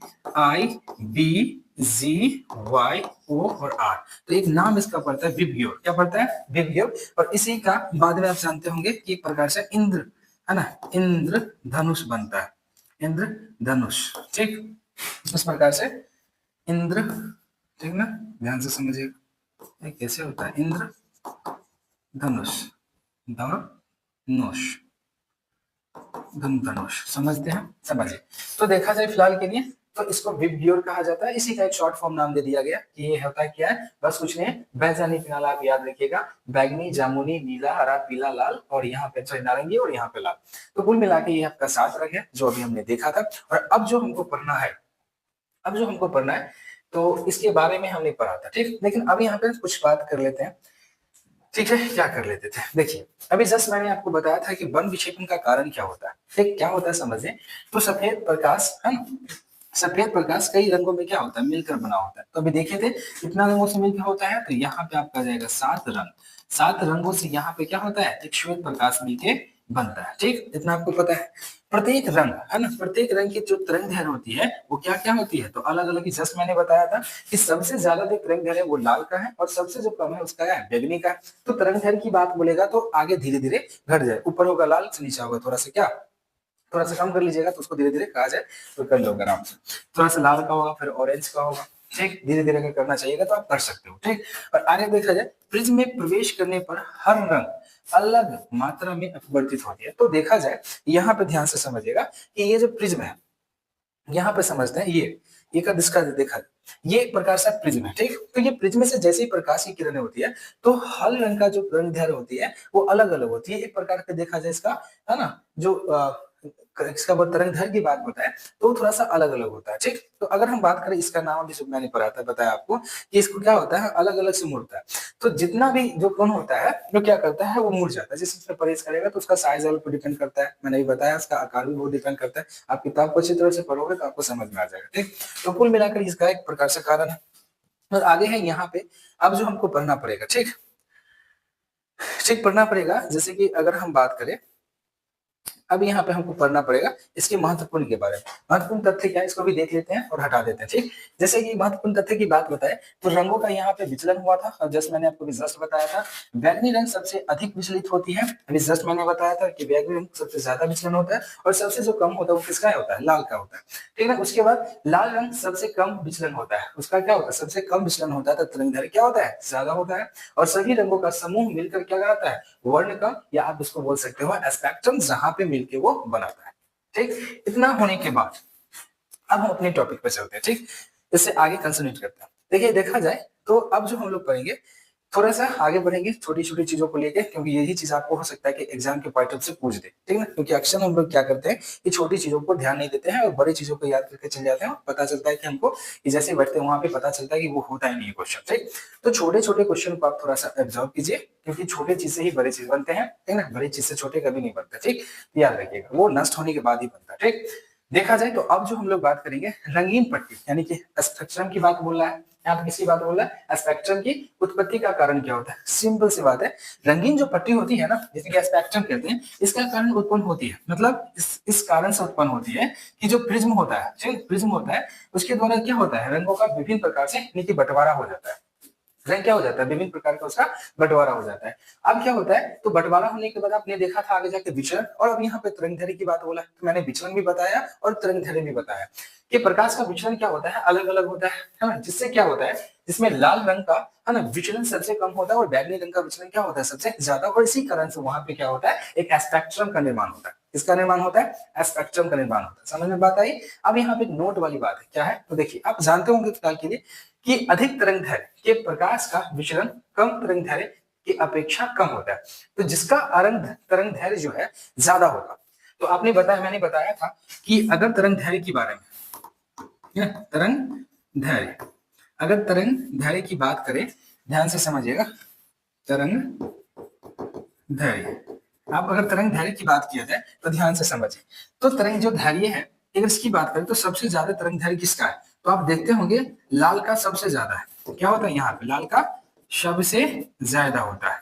और R। तो एक नाम इसका पड़ता है विबग्योर। क्या पड़ता है? विबग्योर। और इसी का बाद में आप जानते होंगे कि एक प्रकार से इंद्र, है ना, इंद्र धनुष बनता है, इंद्र धनुष। ठीक, इस प्रकार से इंद्र, ठीक ना, ध्यान से समझिएगा कैसे होता है इंद्र धनुष, धनुष, धनुष, समझते हैं? समझिए। तो देखा जाए फिलहाल के लिए तो इसको विबग्योर कहा जाता है। इसी का एक शॉर्ट फॉर्म नाम दे दिया गया कि ये होता है क्या है, बस कुछ नहीं, बेज़ानी पिनाला। आप याद रखिएगा, बैगनी, जामुनी, नीला, हरा, पीला, लाल और यहाँ पे सॉरी नारंगी और यहाँ पे लाल। तो कुल मिला के ये आपका 7 रंग है जो अभी हमने देखा था। और अब जो हमको पढ़ना है, अब जो हमको पढ़ना है तो इसके बारे में हमने पढ़ा था। ठीक, लेकिन अब यहाँ पे कुछ बात कर लेते हैं। ठीक है, क्या कर लेते थे? देखिए, अभी जस्ट मैंने आपको बताया था कि वर्ण विक्षेपण का कारण क्या होता है। ठीक, क्या होता है समझिए। तो सफेद प्रकाश, है ना, सफेद प्रकाश कई रंगों में क्या होता है? मिलकर बना होता है। तो अभी देखे थे कितना रंगों से मिलकर होता है? तो यहाँ पे आपका जाएगा 7 रंग। 7 रंगों से यहाँ पे क्या होता है? एक श्वेत प्रकाश मिलके बनता है। ठीक, इतना आपको पता है। प्रत्येक रंग है ना, प्रत्येक रंग की जो तरंग दैर्घ्य होती है वो क्या क्या होती है, तो अलग अलग ही। जस्ट मैंने बताया था कि सबसे ज्यादा जो तरंग दैर्घ्य है वो लाल का है और सबसे जो कम है उसका है बैंगनी का। तो तरंग दैर्घ्य की बात बोलेगा तो आगे धीरे धीरे घट जाए, ऊपर होगा लाल, नीचे होगा थोड़ा सा क्या, थोड़ा सा कम कर लीजिएगा तो उसको धीरे धीरे कहा जाए तो कर लो आराम से। थोड़ा सा लाल का होगा, फिर ऑरेंज का होगा। ठीक, धीरे धीरे अगर करना चाहिएगा तो आप कर सकते हो। ठीक, और आगे देखा जाए प्रिज्म में प्रवेश करने पर हर रंग अलग मात्रा में अपवर्तित होती है। तो देखा जाए यहाँ पे ध्यान से समझिएगा कि ये जो प्रिज्म है, यहाँ पे समझते हैं ये का इसका देखा, ये एक प्रकार से प्रिज्म है। ठीक, तो ये प्रिज्म से जैसे ही प्रकाश की किरणें होती है तो हर रंग का जो रंग दैर्घ्य होती है वो अलग अलग होती है। एक प्रकार का देखा जाए इसका, है ना, जो इसका तरंग दैर्घ्य की बात बताए तो थोड़ा सा अलग अलग होता है। ठीक, तो अगर हम बात करें इसका नाम भी मैंने पढ़ा था, बताया आपको कि इसको क्या होता है, अलग अलग से मुड़ता है। तो जितना भी जो कण होता है वो क्या करता है, वो मुड़ जाता है। जिस पर परहेज करेगा तो उसका साइज लेवल पर डिपेंड करता है, मैंने भी बताया उसका आकार भी बहुत डिपेंड करता है। आप किताब को अच्छी तरह से पढ़ोगे तो आपको समझ में आ जाएगा। ठीक, तो कुल मिलाकर इसका एक प्रकार से कारण है। और आगे है यहाँ पे अब जो हमको पढ़ना पड़ेगा। ठीक, ठीक पढ़ना पड़ेगा। जैसे कि अगर हम बात करें अब यहाँ पे हमको पढ़ना पड़ेगा इसके महत्वपूर्ण के बारे में। महत्वपूर्ण तथ्य क्या है इसको भी देख लेते हैं और हटा देते हैं। ठीक, जैसे कि महत्वपूर्ण तथ्य की बात बताए तो रंगों का यहाँ पे विचलन हुआ था और जस्ट मैंने आपको जस्ट बताया था बैंगनी रंग सबसे अधिक विचलित होती है। अभी जस्ट मैंने बताया था कि बैंगनी रंग सबसे ज्यादा विचलन होता है और सबसे जो कम होता है वो किसका होता है, लाल का होता है। ठीक है, उसके बाद लाल रंग सबसे कम विचलन होता है, उसका क्या होता है, सबसे कम विचलन होता है। तो तरंग दैर्घ्य क्या होता है, ज्यादा होता है। और सभी रंगों का समूह मिलकर क्या कहलाता है, वर्ण का, या आप इसको बोल सकते हो स्पेक्ट्रम, जहां पे मिलके वो बनाता है। ठीक, इतना होने के बाद अब हम अपने टॉपिक पे चलते हैं। ठीक, इससे आगे कंसंट्रेट करते हैं। देखिए देखा जाए तो अब जो हम लोग पढ़ेंगे थोड़ा सा आगे बढ़ेंगे छोटी छोटी चीजों को लेके, क्योंकि यही चीज आपको हो सकता है कि एग्जाम के पॉइंट ऑफ से पूछ दे। ठीक है, क्योंकि अक्सर हम लोग क्या करते हैं कि छोटी चीजों को ध्यान नहीं देते हैं और बड़ी चीजों को याद करके चल जाते हैं। पता चलता है कि हमको कि जैसे बैठते हैं वहां पे पता चलता है कि वो होता ही नहीं है क्वेश्चन। ठीक, तो छोटे छोटे क्वेश्चन को आप थोड़ा सा ऑब्जर्व कीजिए, क्योंकि छोटे चीज से ही बड़े चीज बनते हैं। ठीक है ना, बड़ी चीज से छोटे कभी नहीं बनते। ठीक, याद रखिएगा, वो नष्ट होने के बाद ही बनता है। ठीक, देखा जाए तो अब जो हम लोग बात करेंगे रंगीन पट्टी यानी कि स्पेक्ट्रम की बात बोल रहा है। यहाँ पे किसकी बात बोल रहा है, स्पेक्ट्रम की उत्पत्ति का कारण क्या होता है। सिंपल सी बात है, रंगीन जो पट्टी होती है ना, जिसे कि स्पेक्ट्रम कहते हैं, इसका कारण उत्पन्न होती है, मतलब इस कारण से उत्पन्न होती है कि जो प्रिज्म होता है, जो प्रिज्म होता है उसके द्वारा क्या होता है, रंगों का विभिन्न प्रकार से नीति बंटवारा हो जाता है। रंग क्या हो जाता है, विभिन्न प्रकार का उसका बंटवारा हो जाता है। अब क्या होता है, तो बंटवारा होने के बाद आपने देखा था आगे जाके विचलन, और अब यहाँ पे तरंग दैर्घ्य की बात बोला तो मैंने विचलन भी बताया और तरंग दैर्घ्य भी बताया कि प्रकाश का विचलन क्या होता है, अलग अलग होता है ना। जिससे क्या होता है, जिसमें लाल रंग का है ना विचलन सबसे कम होता है और बैंगनी रंग का विचलन क्या होता है, सबसे ज्यादा। और इसी कारण से वहां पे क्या होता है, एक स्पेक्ट्रम का निर्माण होता है। किसका निर्माण होता है, स्पेक्ट्रम का निर्माण होता है। समझ में बात आई। अब यहाँ पे नोट वाली बात है, क्या है, तो देखिए आप जानते होंगे फिलहाल के लिए कि अधिक तरंग दैर्घ्य के प्रकाश का विचलन कम तरंग दैर्घ्य की अपेक्षा कम होता है। तो जिसका तरंग दैर्घ्य जो है ज्यादा होगा, तो आपने बताया, मैंने बताया था कि अगर तरंग दैर्घ्य के बारे में, तरंग दैर्घ्य, अगर तरंग दैर्घ्य की बात करें, ध्यान से समझिएगा, तरंग दैर्घ्य, आप अगर तरंग दैर्घ्य की बात किया जाए तो ध्यान से समझिए। तो तरंग जो दैर्घ्य है, अगर इसकी बात करें तो सबसे ज्यादा तरंग दैर्घ्य किसका है, तो आप देखते होंगे लाल का सबसे ज्यादा है। क्या होता है यहाँ पे, लाल का सबसे ज्यादा होता है।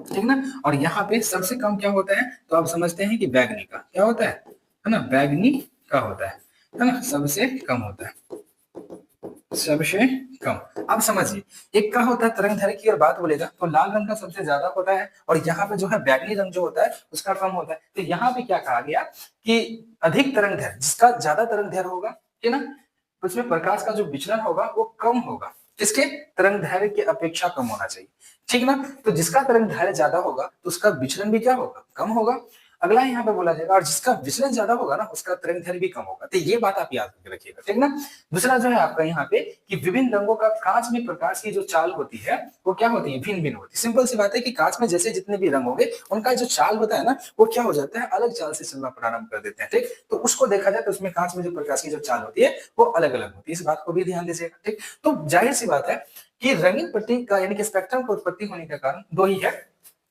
ठीक ना, और यहाँ पे सबसे कम क्या होता है, तो आप समझते हैं कि बैगनी का क्या होता है ना, बैगनी का होता है ना, सबसे कम होता है, सबसे कम। अब समझिए, एक का होता है तरंग दैर्घ्य की अगर बात बोलेगा तो लाल रंग का सबसे ज्यादा होता है और यहाँ पे जो है बैगनी रंग जो होता है उसका कम होता है। तो यहाँ पे क्या कहा गया कि अधिक तरंग दैर्घ्य, जिसका ज्यादा तरंग दैर्घ्य होगा, ठीक ना, उसमें प्रकाश का जो विचलन होगा वो कम होगा, किसके, तरंग दैर्घ्य की अपेक्षा कम होना चाहिए। ठीक ना, तो जिसका तरंग दैर्घ्य ज्यादा होगा तो उसका विचलन भी क्या होगा, कम होगा। अगला यहाँ पे बोला जाएगा, और जिसका विचलन ज्यादा होगा ना उसका तरंग दैर्घ्य भी कम होगा। तो ये बात आप याद करके रखिएगा। ठीक ना, दूसरा जो है आपका यहाँ पे कि विभिन्न रंगों का कांच में प्रकाश की जो चाल होती है वो क्या होती है, भिन्न भिन्न होती है। सिंपल सी बात है कि कांच में जैसे जितने भी रंग होंगे उनका जो चाल होता है ना वो क्या हो जाता है, अलग चाल से चलना प्रारंभ कर देते हैं। ठीक, तो उसको देखा जाए तो उसमें कांच में जो प्रकाश की जो चाल होती है वो अलग अलग होती है। इस बात को भी ध्यान दीजिएगा। ठीक, तो जाहिर सी बात है कि रंगीन पट्टी का यानी कि स्पेक्ट्रम की उत्पत्ति होने का कारण दो ही है।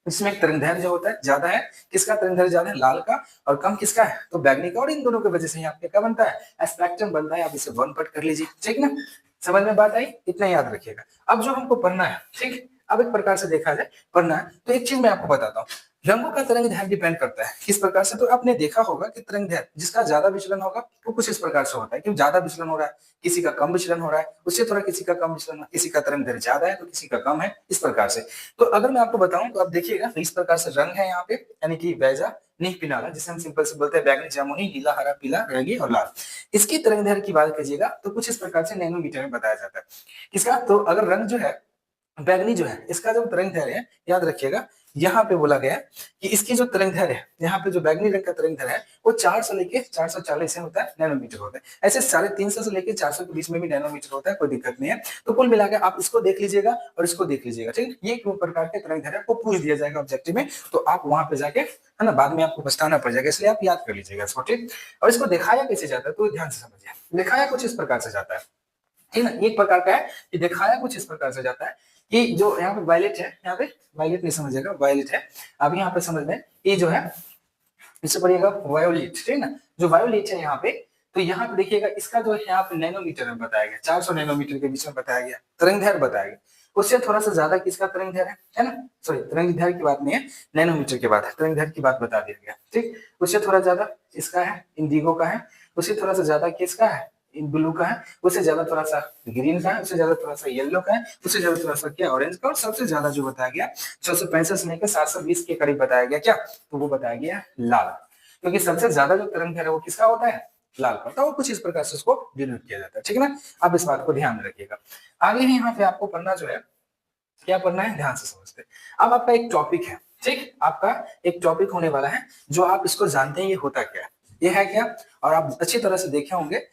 इसमें एक तरंग दैर्घ्य जो होता है ज्यादा है, किसका तरंग दैर्घ्य ज्यादा है, लाल का, और कम किसका है, तो बैगनी का। और इन दोनों की वजह से आपके क्या बनता है, स्पेक्ट्रम बनता है। आप इसे वन पट कर लीजिए। ठीक ना, समझ में बात आई, इतना याद रखिएगा। अब जो हमको पढ़ना है, ठीक, अब एक प्रकार से देखा जाए पढ़ना है तो एक चीज मैं आपको बताता हूँ, रंगों का तरंग दैर्घ्य डिपेंड करता है किस प्रकार से। तो आपने देखा होगा कि तरंग दैर्घ्य जिसका ज्यादा विचलन होगा वो कुछ इस प्रकार से होता है, क्योंकि ज्यादा विचलन हो रहा है, किसी का कम विचलन हो रहा है, उससे थोड़ा किसी का कम विचलन, किसी का तरंग दैर्घ्य ज्यादा है तो किसी का कम है, इस प्रकार से। तो अगर मैं आपको बताऊं तो आप देखिएगा इस प्रकार से रंग है यहाँ पे, यानी कि बैजा नील पिनारा, जिसे हम सिंपल से बोलते हैं बैगनी जामुनी नीला हरा पीला नारंगी और लाल। इसकी तरंग दैर्घ्य की बात कीजिएगा तो कुछ इस प्रकार से नैनोमीटर में बताया जाता है। किसका? तो अगर रंग जो है बैगनी जो है इसका जो तरंग दैर्घ्य है, याद रखिएगा यहाँ पे बोला गया कि इसकी जो तरंग दैर्घ्य है, यहाँ पे जो बैगनी रंग का तरंग दैर्घ्य है वो 400 से लेके 440 होता है, नैनोमीटर होता है। ऐसे 350 से लेके 400 के बीच में भी नैनोमीटर होता है, कोई दिक्कत नहीं है। तो कुल मिलाकर आप इसको देख लीजिएगा और इसको देख लीजिएगा, ठीक। ये क्यों प्रकार के तरंग दैर्घ्य आपको पूछ दिया जाएगा ऑब्जेक्टिव में, तो आप वहां पे जाके है ना बाद में आपको पछताना पड़ जाएगा, इसलिए आप याद कर लीजिएगा इसको, ठीक। और इसको दिखाया कैसे जाता है तो ध्यान से समझिए, दिखाया कुछ इस प्रकार से जाता है, ठीक ना। एक प्रकार का है कि दिखाया कुछ इस प्रकार से जाता है कि जो यहाँ पे वायलेट है, यहाँ पे वायलेट नहीं समझिएगा, वायलेट है। अब यहाँ पे समझ में ये जो है इससे पढ़िएगा वायोलेट, ठीक ना। जो वायोलेट है यहाँ पे, तो यहाँ पे देखिएगा इसका जो है यहाँ पे नैनोमीटर में बताया गया, 400 नैनोमीटर के बीच में बताया गया, तरंग दैर्घ्य बताया गया। उससे थोड़ा सा ज्यादा किसका तरंग दैर्घ्य है ना, सॉरी तरंग दैर्घ्य की बात नहीं है, नैनोमीटर की बात है, तरंग दैर्घ्य की बात बता दिया गया, ठीक। उससे थोड़ा ज्यादा इसका है इंडिगो का है, उससे थोड़ा सा ज्यादा किसका है ब्लू का है, उससे ज्यादा थोड़ा सा ग्रीन का है, उससे ज्यादा थोड़ा सा येलो का है, उससे ज्यादा थोड़ा सा क्या ऑरेंज का, और सबसे ज्यादा जो बताया गया 665 से लेकर 720 के करीब बताया गया क्या, तो वो बताया गया लाल, क्योंकि सबसे ज्यादा जो तरंग दैर्घ्य है वो किसका होता है, लाल का होता है। और कुछ इस प्रकार से उसको डिनोट किया जाता है, ठीक है ना। अब इस बात को ध्यान में रखिएगा। आगे है यहाँ पे आपको पढ़ना जो है क्या पढ़ना है, ध्यान से समझते हैं। अब आपका एक टॉपिक है, ठीक, आपका एक टॉपिक होने वाला है जो आप इसको जानते हैं ये होता क्या है, ये है क्या, और आप अच्छी तरह से देखे होंगे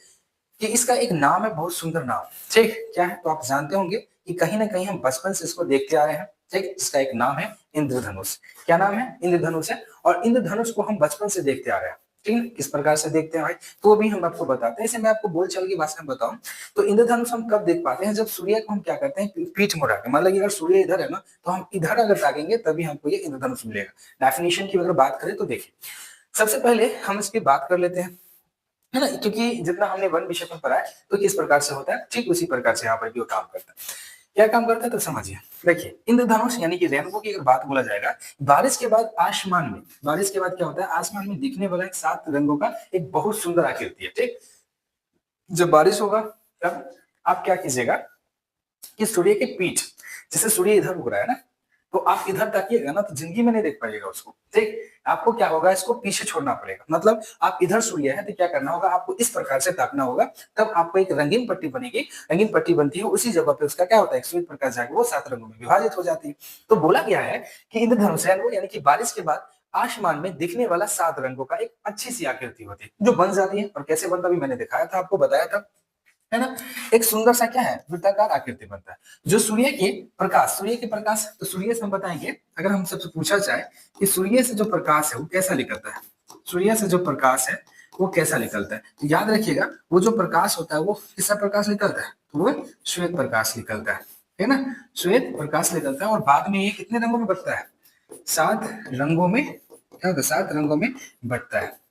कि इसका एक नाम है, बहुत सुंदर नाम, ठीक, क्या है तो आप जानते होंगे कि कहीं ना कहीं हम बचपन से इसको देखते आ रहे हैं, ठीक। इसका एक नाम है इंद्रधनुष। क्या नाम है? इंद्रधनुष है। और इंद्रधनुष को हम बचपन से देखते आ रहे हैं, ठीक। किस प्रकार से देखते हैं भाई, तो भी हम आपको बताते हैं। इसे मैं आपको बोल चल की भाषा में बताऊं तो इंद्रधनुष हम कब देख पाते हैं, जब सूर्य को हम क्या करते हैं पीठ मुड़ा के, मतलब अगर सूर्य इधर है ना तो हम इधर अगर ताकेंगे तभी हमको ये इंद्रधनुष मिलेगा। डेफिनेशन की अगर बात करें तो देखिए, सबसे पहले हम इसकी बात कर लेते हैं, है ना, क्योंकि जितना हमने वन विषय पर पढ़ा है तो किस प्रकार से होता है, ठीक उसी प्रकार से यहाँ पर भी वो काम करता है। क्या काम करता है तो समझिए, देखिए इंद्रधनुष यानी कि रेनबो की अगर बात बोला जाएगा, बारिश के बाद आसमान में, बारिश के बाद क्या होता है आसमान में दिखने वाला एक 7 रंगों का एक बहुत सुंदर आकृति है, ठीक। जब बारिश होगा तब आप क्या कीजिएगा कि सूर्य के पीठ, जैसे सूर्य इधर उग रहा है ना, तो आप इधर ताकिएगा ना तो जिंदगी में नहीं देख पाइएगा उसको, ठीक। आपको क्या होगा, इसको पीछे छोड़ना पड़ेगा, मतलब आप इधर सूर्य है तो क्या करना होगा, आपको इस प्रकार से ताकना होगा, तब आपको एक रंगीन पट्टी बनेगी। रंगीन पट्टी बनती है उसी जगह पे उसका क्या होता है, एक श्वेत प्रकाश जाकर वो 7 रंगों में विभाजित हो जाती है। तो बोला गया है कि इंद्रधनुष यानी कि बारिश के बाद आसमान में दिखने वाला 7 रंगों का एक अच्छी सी आकृति होती है जो बन जाती है। और कैसे बनता भी मैंने दिखाया था, आपको बताया था, है ना। एक सुंदर सा क्या है, वृत्ताकार आकृति बनता है जो सूर्य के प्रकाश, तो सूर्य से हम बताएंगे, अगर हम सबसे पूछा जाए कि सूर्य से जो प्रकाश है वो कैसा निकलता है, सूर्य से जो प्रकाश है वो कैसा निकलता है, तो याद रखिएगा वो जो प्रकाश होता है वो किसका प्रकाश निकलता है, तो वो श्वेत प्रकाश निकलता है ना, श्वेत प्रकाश निकलता है। और बाद में ये कितने रंगों में बटता है, 7 रंगों में, क्या होता है 7 रंगों में बटता है।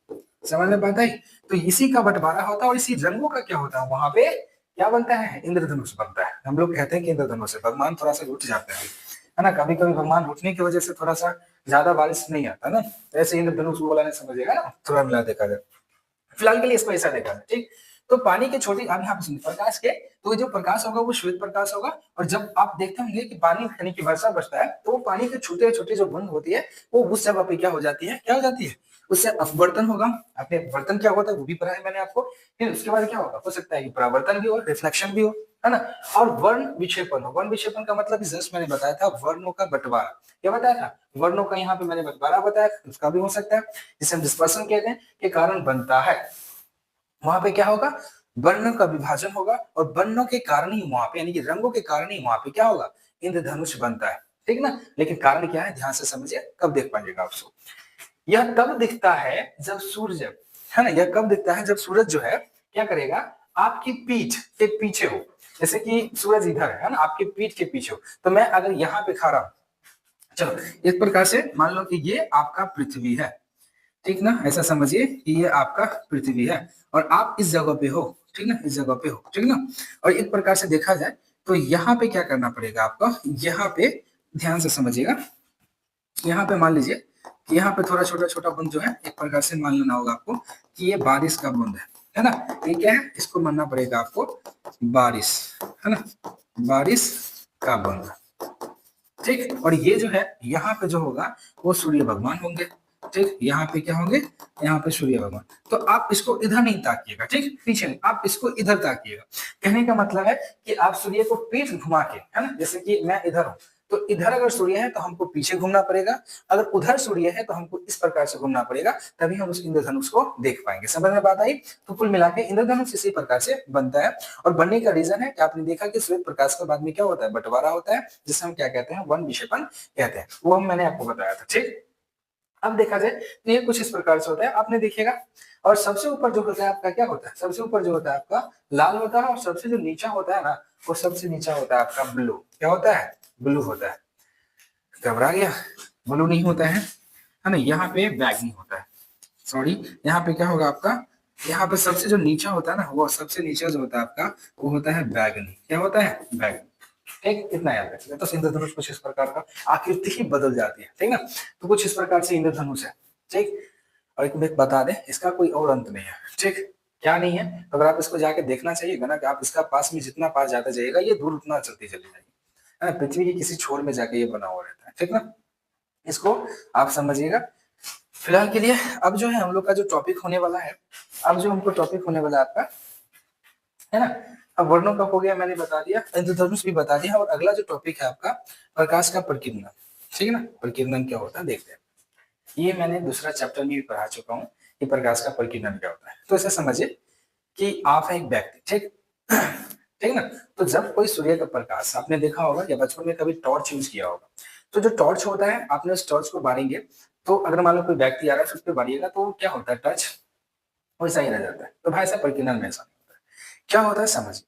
समझ में बात आई, तो इसी का बंटवारा होता है और इसी रंगों का क्या होता है, वहां पे क्या बनता है, इंद्रधनुष बनता है। हम लोग कहते हैं कि इंद्रधनुष है, भगवान थोड़ा सा रुठ जाते हैं, है ना, कभी कभी भगवान रुठने की वजह से थोड़ा सा ज्यादा बारिश नहीं आता ना, ऐसे इंद्रधनुष वाला नहीं समझेगा ना, थोड़ा मिला देखा जाए, फिलहाल के लिए इसको ऐसा देखा जाए, ठीक। तो पानी के छोटी, अब यहाँ पे सुनिए, प्रकाश के, तो जो प्रकाश होगा वो श्वेत प्रकाश होगा। और जब आप देखते होंगे कि पानी यानी कि वर्षा बरसता है तो वो पानी के छोटे छोटे जो बूंद होती है वो उस जगह पे क्या हो जाती है, क्या हो जाती है, उससे अपवर्तन होगा। आपने अपवर्तन क्या होता है वो भी पढ़ा है मैंने आपको। फिर उसके बाद क्या होगा, हो सकता है कि परावर्तन भी हो, रिफ्लेक्शन भी हो, है ना। और वर्ण विक्षेपण हो, वर्ण विक्षेपण का मतलब जस्ट मैंने बताया था वर्णों का बंटवारा, क्या बताया था, वर्णों का यहाँ पे मैंने बंटवारा बताया, उसका भी हो सकता है, जिसे हम डिस्पर्सन कहते हैं, के कारण बनता है। वहां पे क्या होगा, वर्णों का विभाजन होगा और वर्णों के कारण ही वहां पे यानी कि रंगों के कारण ही वहां पे क्या होगा, इंद्रधनुष बनता है, ठीक ना। लेकिन कारण क्या है, ध्यान से समझिए, कब देख पाइएगा आपको, यह तब दिखता है जब सूर्य, है ना, यह कब दिखता है जब सूरज जो है क्या करेगा, आपकी पीठ के पीछे हो, जैसे कि सूरज इधर है ना, आपके पीठ के पीछे हो, तो मैं अगर यहाँ पे खड़ा हूं, चलो इस प्रकार से मान लो कि ये आपका पृथ्वी है, ठीक ना, ऐसा समझिए कि ये आपका पृथ्वी है और आप इस जगह पे हो, ठीक ना, इस जगह पे हो, ठीक ना। और एक प्रकार से देखा जाए तो यहाँ पे क्या करना पड़ेगा आपको, यहाँ पे ध्यान से समझिएगा। यहाँ पे मान लीजिए कि यहाँ पे थोड़ा छोटा छोटा बूंद जो है एक प्रकार से मान लेना होगा आपको कि ये बारिश का बूंद है ना। ये क्या है, इसको मानना पड़ेगा आपको बारिश, है ना, बारिश का बूंद। ठीक, और ये जो है यहाँ पे जो होगा वो सूर्य भगवान होंगे। ठीक, यहाँ पे क्या होंगे, यहाँ पे सूर्य भगवान। तो आप इसको इधर नहीं ताकिएगा, ठीक, पीछे नहीं, आप इसको इधर ताकिएगा। कहने का मतलब है कि आप सूर्य को पीठ घुमा के, है ना, जैसे कि मैं इधर हूं तो इधर अगर सूर्य है तो हमको पीछे घूमना पड़ेगा, अगर उधर सूर्य है तो हमको इस प्रकार से घूमना पड़ेगा, तभी हम उस इंद्रधनुष को देख पाएंगे। समझ में बात आई? तो कुल मिला के इंद्रधनुष इसी प्रकार से बनता है। और बनने का रीजन है कि आपने देखा कि श्वेत प्रकाश के बाद में क्या होता है, बंटवारा होता है, जिसे हम क्या कहते हैं, वन विक्षेपण कहते हैं। वो मैंने आपको बताया था। ठीक, अब देखा जाए तो ये कुछ इस प्रकार से होता है, आपने देखिएगा। और सबसे ऊपर जो होता है आपका क्या होता है, सबसे ऊपर जो होता है आपका लाल होता है, और सबसे जो नीचा होता है ना, वो सबसे नीचा होता है आपका ब्लू। क्या होता है, ब्लू होता है। घबरा गया, ब्लू नहीं होता है ना, यहाँ पे बैगनी होता है। सॉरी, यहाँ पे क्या होगा आपका, यहाँ पे सबसे जो नीचा होता है ना, वो सबसे नीचा जो होता है आपका वो होता है बैगनी। क्या होता है, बैगनी। ठीक, इतना याद रखिएगा। तो इंद्रधनुष कुछ इस प्रकार का आकृति ही बदल जाती है, ठीक ना। तो कुछ इस प्रकार से इंद्रधनुष है। ठीक, और एक बात बता दें, इसका कोई और अंत नहीं है। ठीक, क्या नहीं है, तो अगर आप इसको जाके देखना चाहिएगा ना कि आप इसका पास में जितना पास जाता जाएगा ये दूर उतना चलती चली जाएगी, है ना। पृथ्वी के किसी छोर में जाके ये बना हुआ रहता है, ठीक ना। इसको आप समझिएगा। फिलहाल के लिए अब जो है हम लोग का जो टॉपिक होने वाला है, अब जो हमको टॉपिक होने वाला है आपका, है ना। अब वर्णों का हो गया, मैंने बता दिया, इंद्रधनुष भी बता दिया, और अगला जो टॉपिक है आपका प्रकाश का प्रकीर्णन। ठीक है ना, प्रकीर्णन क्या होता है देखते हैं। ये मैंने दूसरा चैप्टर में भी पढ़ा चुका हूँ कि प्रकाश का प्रकीर्णन क्या होता है। तो ऐसा समझिए कि आप है एक व्यक्ति, ठीक ठीक ना। तो जब कोई सूर्य का प्रकाश, आपने देखा होगा या बचपन में कभी टॉर्च यूज किया होगा, तो जो टॉर्च होता है आपने उस टॉर्च को बारेंगे, तो अगर मान लो कोई व्यक्ति आ रहा है उस पर बारिएगा तो क्या होता है, टच वैसा ही रह जाता है। तो भाई साहब प्रकीर्णन में ऐसा नहीं होता है। क्या होता है समझिए,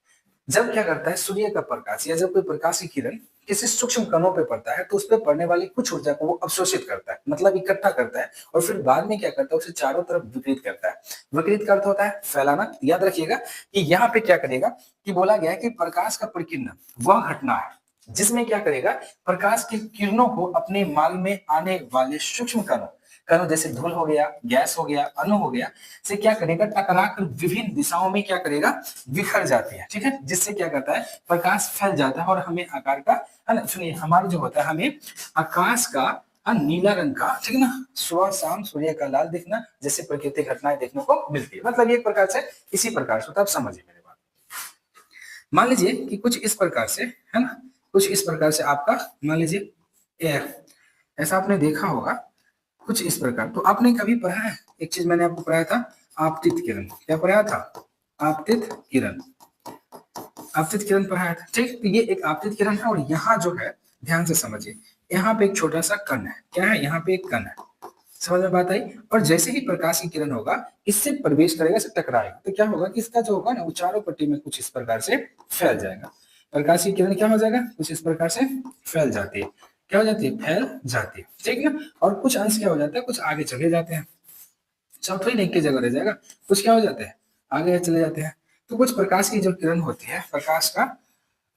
जब क्या करता है सूर्य का प्रकाश या जब कोई प्रकाश की किरण किसी सूक्ष्म कणों पे पड़ता है तो उस पर पड़ने वाली कुछ ऊर्जा को वो अवशोषित करता है, मतलब इकट्ठा करता है, और फिर बाद में क्या करता है, उसे चारों तरफ विकृत करता है। विकृत का अर्थ होता है फैलाना। याद रखिएगा कि यहाँ पे क्या करेगा, कि बोला गया है कि प्रकाश का प्रकीर्णन वह घटना है जिसमें क्या करेगा, प्रकाश की किरणों को अपने मार्ग में आने वाले सूक्ष्म कणों, कणों जैसे धूल हो गया, गैस हो गया, अणु हो गया, से क्या करेगा, टकरा कर विभिन्न दिशाओं में क्या करेगा, बिखर जाती है। ठीक है, जिससे क्या करता है, प्रकाश फैल जाता है और हमें आकार का, है ना, सुनिए, हमारा जो होता है हमें आकाश का नीला रंग का, ठीक है ना, सुबह शाम सूर्य का लाल दिखना, जैसे प्राकृतिक घटनाएं देखने को मिलती है। मतलब एक प्रकार से इसी प्रकार से होता है। आप समझिए मेरे बात। मान लीजिए कि कुछ इस प्रकार से, है ना, कुछ इस प्रकार से आपका मान लीजिए ऐसा आपने देखा होगा कुछ इस प्रकार। तो आपने कभी पढ़ा है, एक चीज मैंने आपको पढ़ाया था, आपतित किरण। क्या पढ़ाया था, आपतित किरण। आपतित किरण पढ़ाया था। ठीक, तो ये एक आपतित किरण है, और यहाँ जो है ध्यान से समझिए, यहाँ पे एक छोटा सा कण है। क्या है, यहाँ पे एक कण है। समझ में बात आई? और जैसे ही प्रकाश की किरण होगा इससे प्रवेश करेगा, इससे टकराएगा, तो क्या होगा कि इसका जो होगा ना वो चारों पट्टी में कुछ इस प्रकार से फैल जाएगा। प्रकाश की किरण क्या हो जाएगा, कुछ इस प्रकार से फैल जाती है। क्या हो जाती है, फैल जाती है। ठीक है, और कुछ अंश क्या हो जाता है, कुछ आगे चले जाते हैं। सब थोड़ी नहीं, एक ही जगह रह जाएगा, कुछ क्या हो जाते हैं, आगे चले जाते हैं। तो कुछ प्रकाश की जो किरण होती है, प्रकाश का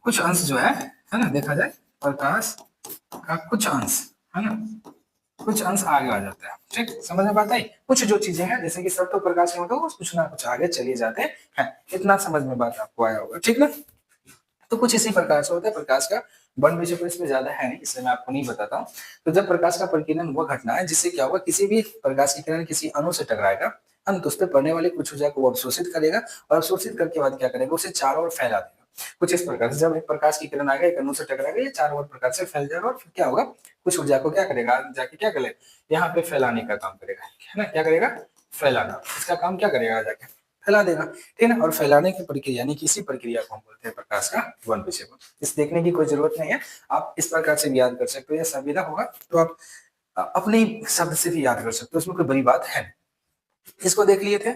कुछ अंश जो है ना, देखा जाए प्रकाश का कुछ अंश, है ना, कुछ अंश आगे आ जाता है। ठीक, समझ में बात आई? कुछ जो चीजें हैं जैसे कि सब तो प्रकाश में होता है, कुछ ना कुछ आगे चले जाते हैं। इतना समझ में बात आपको आया होगा, ठीक ना। तो कुछ इसी प्रकार से होता है प्रकाश का वर्ण विषय, पर इसमें ज्यादा है नहीं, इसलिए मैं आपको नहीं बताता हूँ। तो जब प्रकाश का प्रकीर्णन वो घटना है जिससे क्या होगा, किसी भी प्रकाश की किरण किसी अणु से टकराएगा, हम तो उस पर पड़ने वाली कुछ ऊर्जा को वो अवशोषित करेगा, और अवशोषित करके बाद क्या करेगा, उसे चारों ओर फैला देगा। कुछ इस प्रकार से जब एक प्रकाश की किरण आएगा, एक अणु से टकराएगा, ये चारों ओर प्रकार से फैल जाएगा, और फिर क्या होगा, कुछ ऊर्जा को क्या करेगा, जाके क्या करेगा, यहाँ पे फैलाने का काम करेगा, है ना। क्या करेगा, फैलाना, इसका काम क्या करेगा, जाके फैला देगा। ठीक है ना, और फैलाने की प्रक्रिया यानी किसी प्रक्रिया को हम बोलते हैं प्रकाश का वर्ण विक्षेपण। इस देखने की कोई जरूरत नहीं है, आप इस प्रकार से भी याद कर सकते हो, या संविदा होगा तो आप अपने शब्द से भी याद कर सकते हो, इसमें कोई बड़ी बात है। इसको देख लिए थे।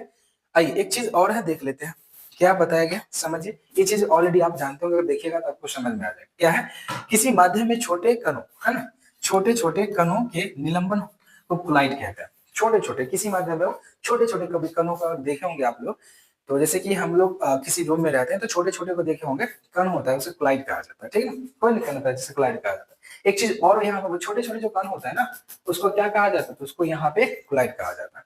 आइए एक चीज और है, देख लेते हैं क्या बताया गया, समझिए। ये चीज ऑलरेडी आप जानते हो, अगर देखिएगा तो आपको समझ में आ जाएगा। क्या है, किसी माध्यम में छोटे कणों, है ना, छोटे छोटे कणों के निलंबन को कोलाइड कहते हैं। छोटे छोटे किसी माध्यम में छोटे छोटे कभी कणों का देखे होंगे आप लोग, तो जैसे कि हम लोग किसी रूम में रहते हैं तो छोटे छोटे को देखे होंगे, कण होता है, उसे कोलाइड कहा जाता है। ठीक है, कोई नहीं कहता है जिसे कोलाइड कहा जाता है। एक चीज और यहाँ पे छोटे छोटे जो कण होता है ना, उसको क्या कहा जाता है, तो उसको यहाँ पे कोलाइड कहा जाता है।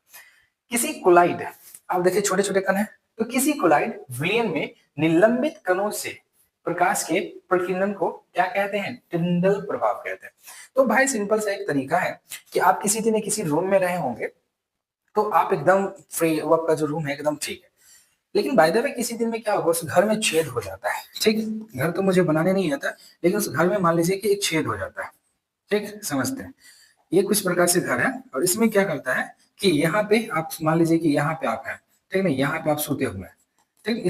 किसी कोलाइड, आप देखिए छोटे छोटे कण है, तो किसी कोलाइड विलयन में निलंबित कणों से प्रकाश के प्रकीर्णन को क्या कहते हैं, टिंडल प्रभाव कहते हैं। तो भाई सिंपल सा एक तरीका है कि आप किसी दिन किसी रूम में रहे होंगे, तो आप एकदम फ्री, वो आपका जो रूम है एकदम ठीक है, लेकिन बाय द वे किसी दिन में क्या होगा, उस घर में छेद हो जाता है, ठीक। घर तो मुझे बनाने नहीं आता, लेकिन उस घर में मान लीजिए कि एक छेद हो जाता है, ठीक, समझते हैं। ये कुछ प्रकार से घर है, और इसमें क्या करता है कि यहाँ पे आप मान लीजिए कि यहाँ पे आप हैं, ठीक है, यहाँ पे आप सोते हुए हैं, ठीक,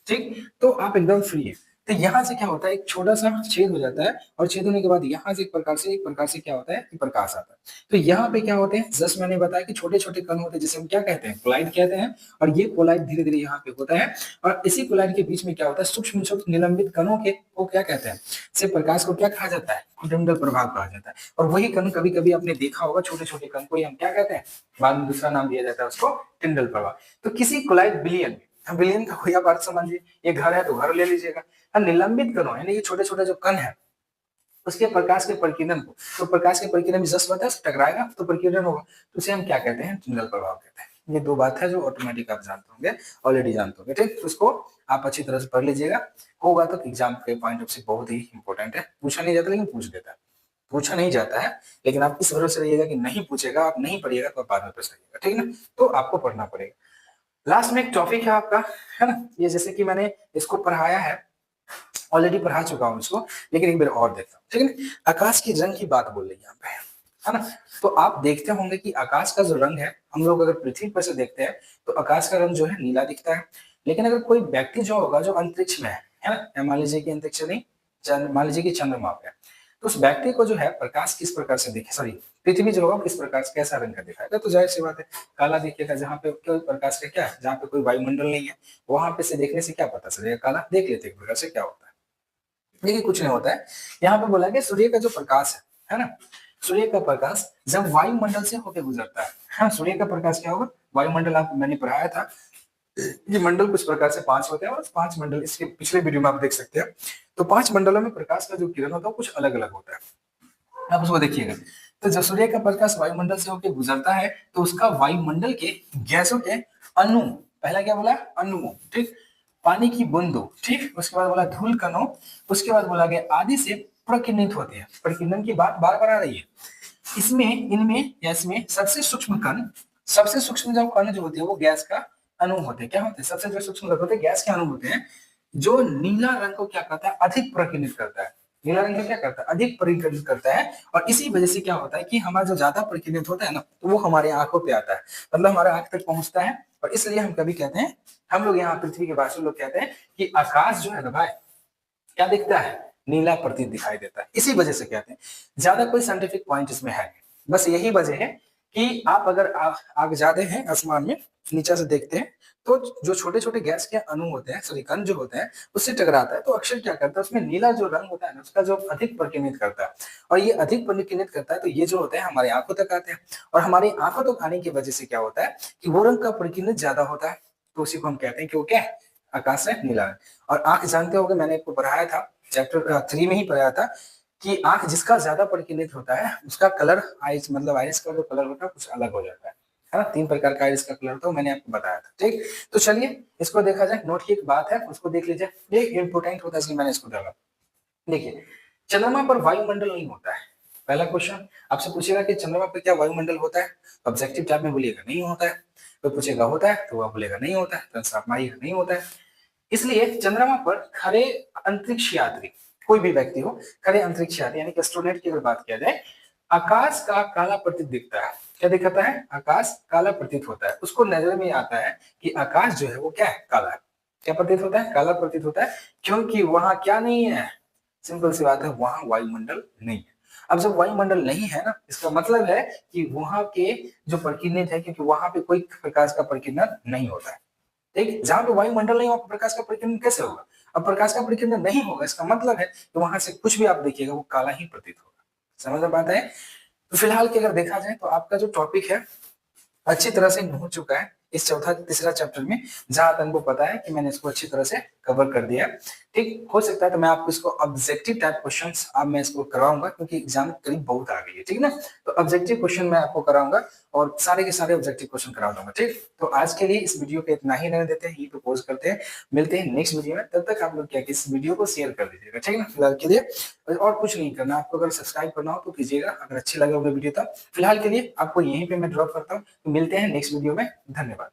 ठीक, तो आप एकदम फ्री है। तो यहाँ से क्या होता है, एक छोटा सा छेद हो जाता है, और छेद होने के बाद यहाँ से एक प्रकार से क्या होता है कि प्रकाश आता है। तो यहाँ पे क्या होते हैं, जस्ट मैंने बताया कि छोटे छोटे कण होते हैं, जिसे हम क्या कहते हैं, कोलाइड कहते हैं। और ये कोलाइड धीरे धीरे यहाँ पे होता है, और इसी कोलाइड के बीच में क्या होता है, सूक्ष्म सूक्ष्म निलंबित कणों के को क्या कहते हैं, से प्रकाश को क्या कहा जाता है, कुंडल प्रभाव कहा जाता है। और वही कण कभी कभी आपने देखा होगा, छोटे छोटे कण को हम क्या कहते हैं, बाद में दूसरा नाम दिया जाता है उसको, टिंडल प्रभाव। तो किसी कोलाइड विलयन में, विलयन का कोई आप अर्थ समझिए, ये घर है तो घर ले लीजिएगा, निलंबित कणों यानी ये छोटे छोटे जो कण है, उसके प्रकाश के प्रकीर्णन को, तो प्रकाश के प्रकीर्णन में जस्ट बताया टकराएगा तो प्रकीर्णन होगा, तो उसे हम क्या कहते हैं, टिंडल प्रभाव कहते हैं। ये दो बात है जो ऑटोमेटिक आप जानते होंगे, ऑलरेडी जानते होंगे, ठीक। उसको आप अच्छी तरह से पढ़ लीजिएगा, होगा तो एग्जाम के पॉइंट ऑफ से बहुत ही इंपॉर्टेंट है। पूछा नहीं जाता लेकिन पूछ देता है, पूछा नहीं जाता है, लेकिन आप इस भरोसे रहिएगा कि नहीं पूछेगा, आप नहीं पढ़िएगा तो बाद में पछताइएगा, ठीक है ना। तो आपको पढ़ना पड़ेगा। लास्ट में एक टॉपिक है आपका, है ना, ये जैसे कि मैंने इसको पढ़ाया है, ऑलरेडी पढ़ा चुका हूं इसको, लेकिन एक बार और देखता हूँ, ठीक है। आकाश की रंग की बात बोल रही यहाँ पे, है ना। तो आप देखते होंगे कि आकाश का जो रंग है, हम लोग अगर पृथ्वी पर से देखते हैं तो आकाश का रंग जो है नीला दिखता है। लेकिन अगर कोई व्यक्ति जो होगा जो अंतरिक्ष में है ना, मान लीजिए कि अंतरिक्ष नहीं, मान लीजिए कि चंद्रमा पे, तो उस व्यक्ति को जो है प्रकाश किस प्रकार से दिखे, सॉरी पृथ्वी जो होगा किस प्रकार से, कैसा रंग का दिखाएगा, तो जाहिर सी बात है काला दिखेगा। जहाँ पे कोई प्रकाश का क्या है, जहाँ पे कोई वायुमंडल नहीं है, वहां पे से देखने से क्या पता चलेगा, काला। देख लेते एक प्रकार से क्या होता है, देखिए कुछ नहीं होता है। यहाँ पे बोला गया सूर्य का जो प्रकाश है ना, सूर्य का प्रकाश जब वायुमंडल से होकर गुजरता है, हाँ, सूर्य का प्रकाश क्या होगा, वायुमंडल आप मैंने पढ़ाया था, ये मंडल कुछ प्रकार से 5 होते हैं, और 5 मंडल इसके पिछले वीडियो में आप देख सकते हैं। तो 5 मंडलों में प्रकाश का जो किरण होता है कुछ अलग अलग होता है, आप उसको देखिएगा। तो जब सूर्य का प्रकाश वायुमंडल से होकर गुजरता है, तो उसका वायुमंडल के गैसों के अणु, पहला क्या बोला, अणुओं, ठीक, पानी की बूंदों, ठीक, उसके बाद बोला धूल कणों, उसके बाद बोला गया आदि से प्रकीर्णित होते हैं। प्रकीर्णन की बात बार बार आ रही है। इसमें, इनमें या इसमें सबसे सूक्ष्म कण, सबसे सूक्ष्म जो कण जो होते हैं वो गैस का अणु होते हैं। क्या होते हैं, सबसे जो सूक्ष्म होते हैं गैस के अणु होते हैं, जो नीला रंग को क्या करता है, अधिक प्रकीर्णित करता है। नीला रंग क्या करता है, अधिक प्रकीर्णित करता है। और इसी वजह से क्या होता है कि हमारा जो ज्यादा प्रकीर्णित होता है ना, तो वो हमारे आंखों पे आता है, मतलब हमारे आंख तक पहुंचता है। और इसलिए हम कभी कहते हैं, हम लोग यहाँ पृथ्वी के वासी लोग कहते हैं कि आकाश जो है ना भाई, क्या दिखता है, नीला प्रतीत दिखाई देता है। इसी वजह से कहते हैं, ज्यादा कोई साइंटिफिक पॉइंट इसमें है, बस यही वजह है कि आप अगर आग ज्यादा है आसमान में, नीचे से देखते हैं, तो जो छोटे छोटे गैस के अणु होते हैं, सॉरी कण जो होते हैं, उससे टकराता है, तो अक्सर क्या करता है, उसमें नीला जो रंग होता है ना, उसका जो अधिक प्रकीर्णित करता है। और ये अधिक प्रकीर्णित करता है, तो ये जो होता है हमारे आंखों तक आते हैं, और हमारी आंखों तक आने की वजह से क्या होता है कि वो रंग का प्रकीर्णित ज्यादा होता है, तो उसी को हम कहते हैं कि वो क्या है, आकाश है नीला। और आंख जानते होंगे, मैंने आपको पढ़ाया था चैप्टर 3 में ही पढ़ाया था कि आंख जिसका ज्यादा परिकीर्णित होता है, उसका कलर आइस, मतलब आइरिस का जो कलर होता है कुछ अलग हो जाता है ना। 3 प्रकार का आइरिस का कलर होता है, मैंने आपको बताया था, ठीक। तो चलिए इसको देखा जाए, नोट की एक बात है उसको देख लीजिए, ये इंपोर्टेंट होता है इसलिए मैंने इसको डाला। देखिए, चंद्रमा पर वायुमंडल नहीं होता है। पहला क्वेश्चन आपसे पूछेगा कि चंद्रमा पर क्या वायुमंडल होता है, ऑब्जेक्टिव टाइप में बोलिएगा नहीं होता है। कोई पूछेगा होता है, तो आप बोलेगा नहीं होता है, तो आंसर आप मारिएगा नहीं होता है। इसलिए चंद्रमा पर खरे अंतरिक्ष यात्री, कोई भी व्यक्ति हो, खरे अंतरिक्ष यात्री यानी कि एस्ट्रोनॉट की अगर बात किया जाए, आकाश का काला प्रतीत दिखता है। क्या दिखाता है, आकाश काला प्रतीत होता है। उसको नजर में आता है कि आकाश जो है वो क्या है, काला है। क्या प्रतीत होता है, काला प्रतीत होता है, क्योंकि वहां क्या नहीं है, सिंपल सी बात है, वहां वायुमंडल नहीं है। अब जब वायुमंडल नहीं है ना, इसका मतलब है कि वहां के जो प्रकीर्णित है, क्योंकि वहां पे कोई प्रकाश का प्रकीर्णन नहीं होता है, ठीक। जहां पे वायुमंडल नहीं, वहां प्रकाश का प्रकीर्णन कैसे होगा। अब प्रकाश का प्रकीर्णन नहीं होगा, इसका मतलब है कि वहां से कुछ भी आप देखिएगा वो काला ही प्रतीत होगा। समझ में आता है। तो फिलहाल की अगर देखा जाए तो आपका जो टॉपिक है अच्छी तरह से हो चुका है। इस चौथा तीसरा चैप्टर में, जहां तक हमको पता है कि मैंने इसको अच्छी तरह से कवर कर दिया है। ठीक, हो सकता है तो मैं आपको इसको ऑब्जेक्टिव टाइप क्वेश्चंस अब मैं इसको कराऊंगा, क्योंकि एग्जाम करीब बहुत आ गई है, ठीक ना। तो ऑब्जेक्टिव क्वेश्चन मैं आपको कराऊंगा और सारे के सारे ऑब्जेक्टिव क्वेश्चन करा दूंगा। ठीक, तो आज के लिए इस वीडियो पे इतना ही रहने देते हैं, यही पे पॉज करते हैं। मिलते हैं नेक्स्ट वीडियो में, तब तक आप लोग क्या कि इस वीडियो को शेयर कर दीजिएगा, ठीक है ना। फिलहाल के लिए और कुछ नहीं करना, आपको अगर सब्सक्राइब करना हो तो कीजिएगा, अगर अच्छी लगे होगा वीडियो तो। फिलहाल के लिए आपको यहीं पे मैं ड्रॉप करता हूँ, तो मिलते हैं नेक्स्ट वीडियो में। धन्यवाद।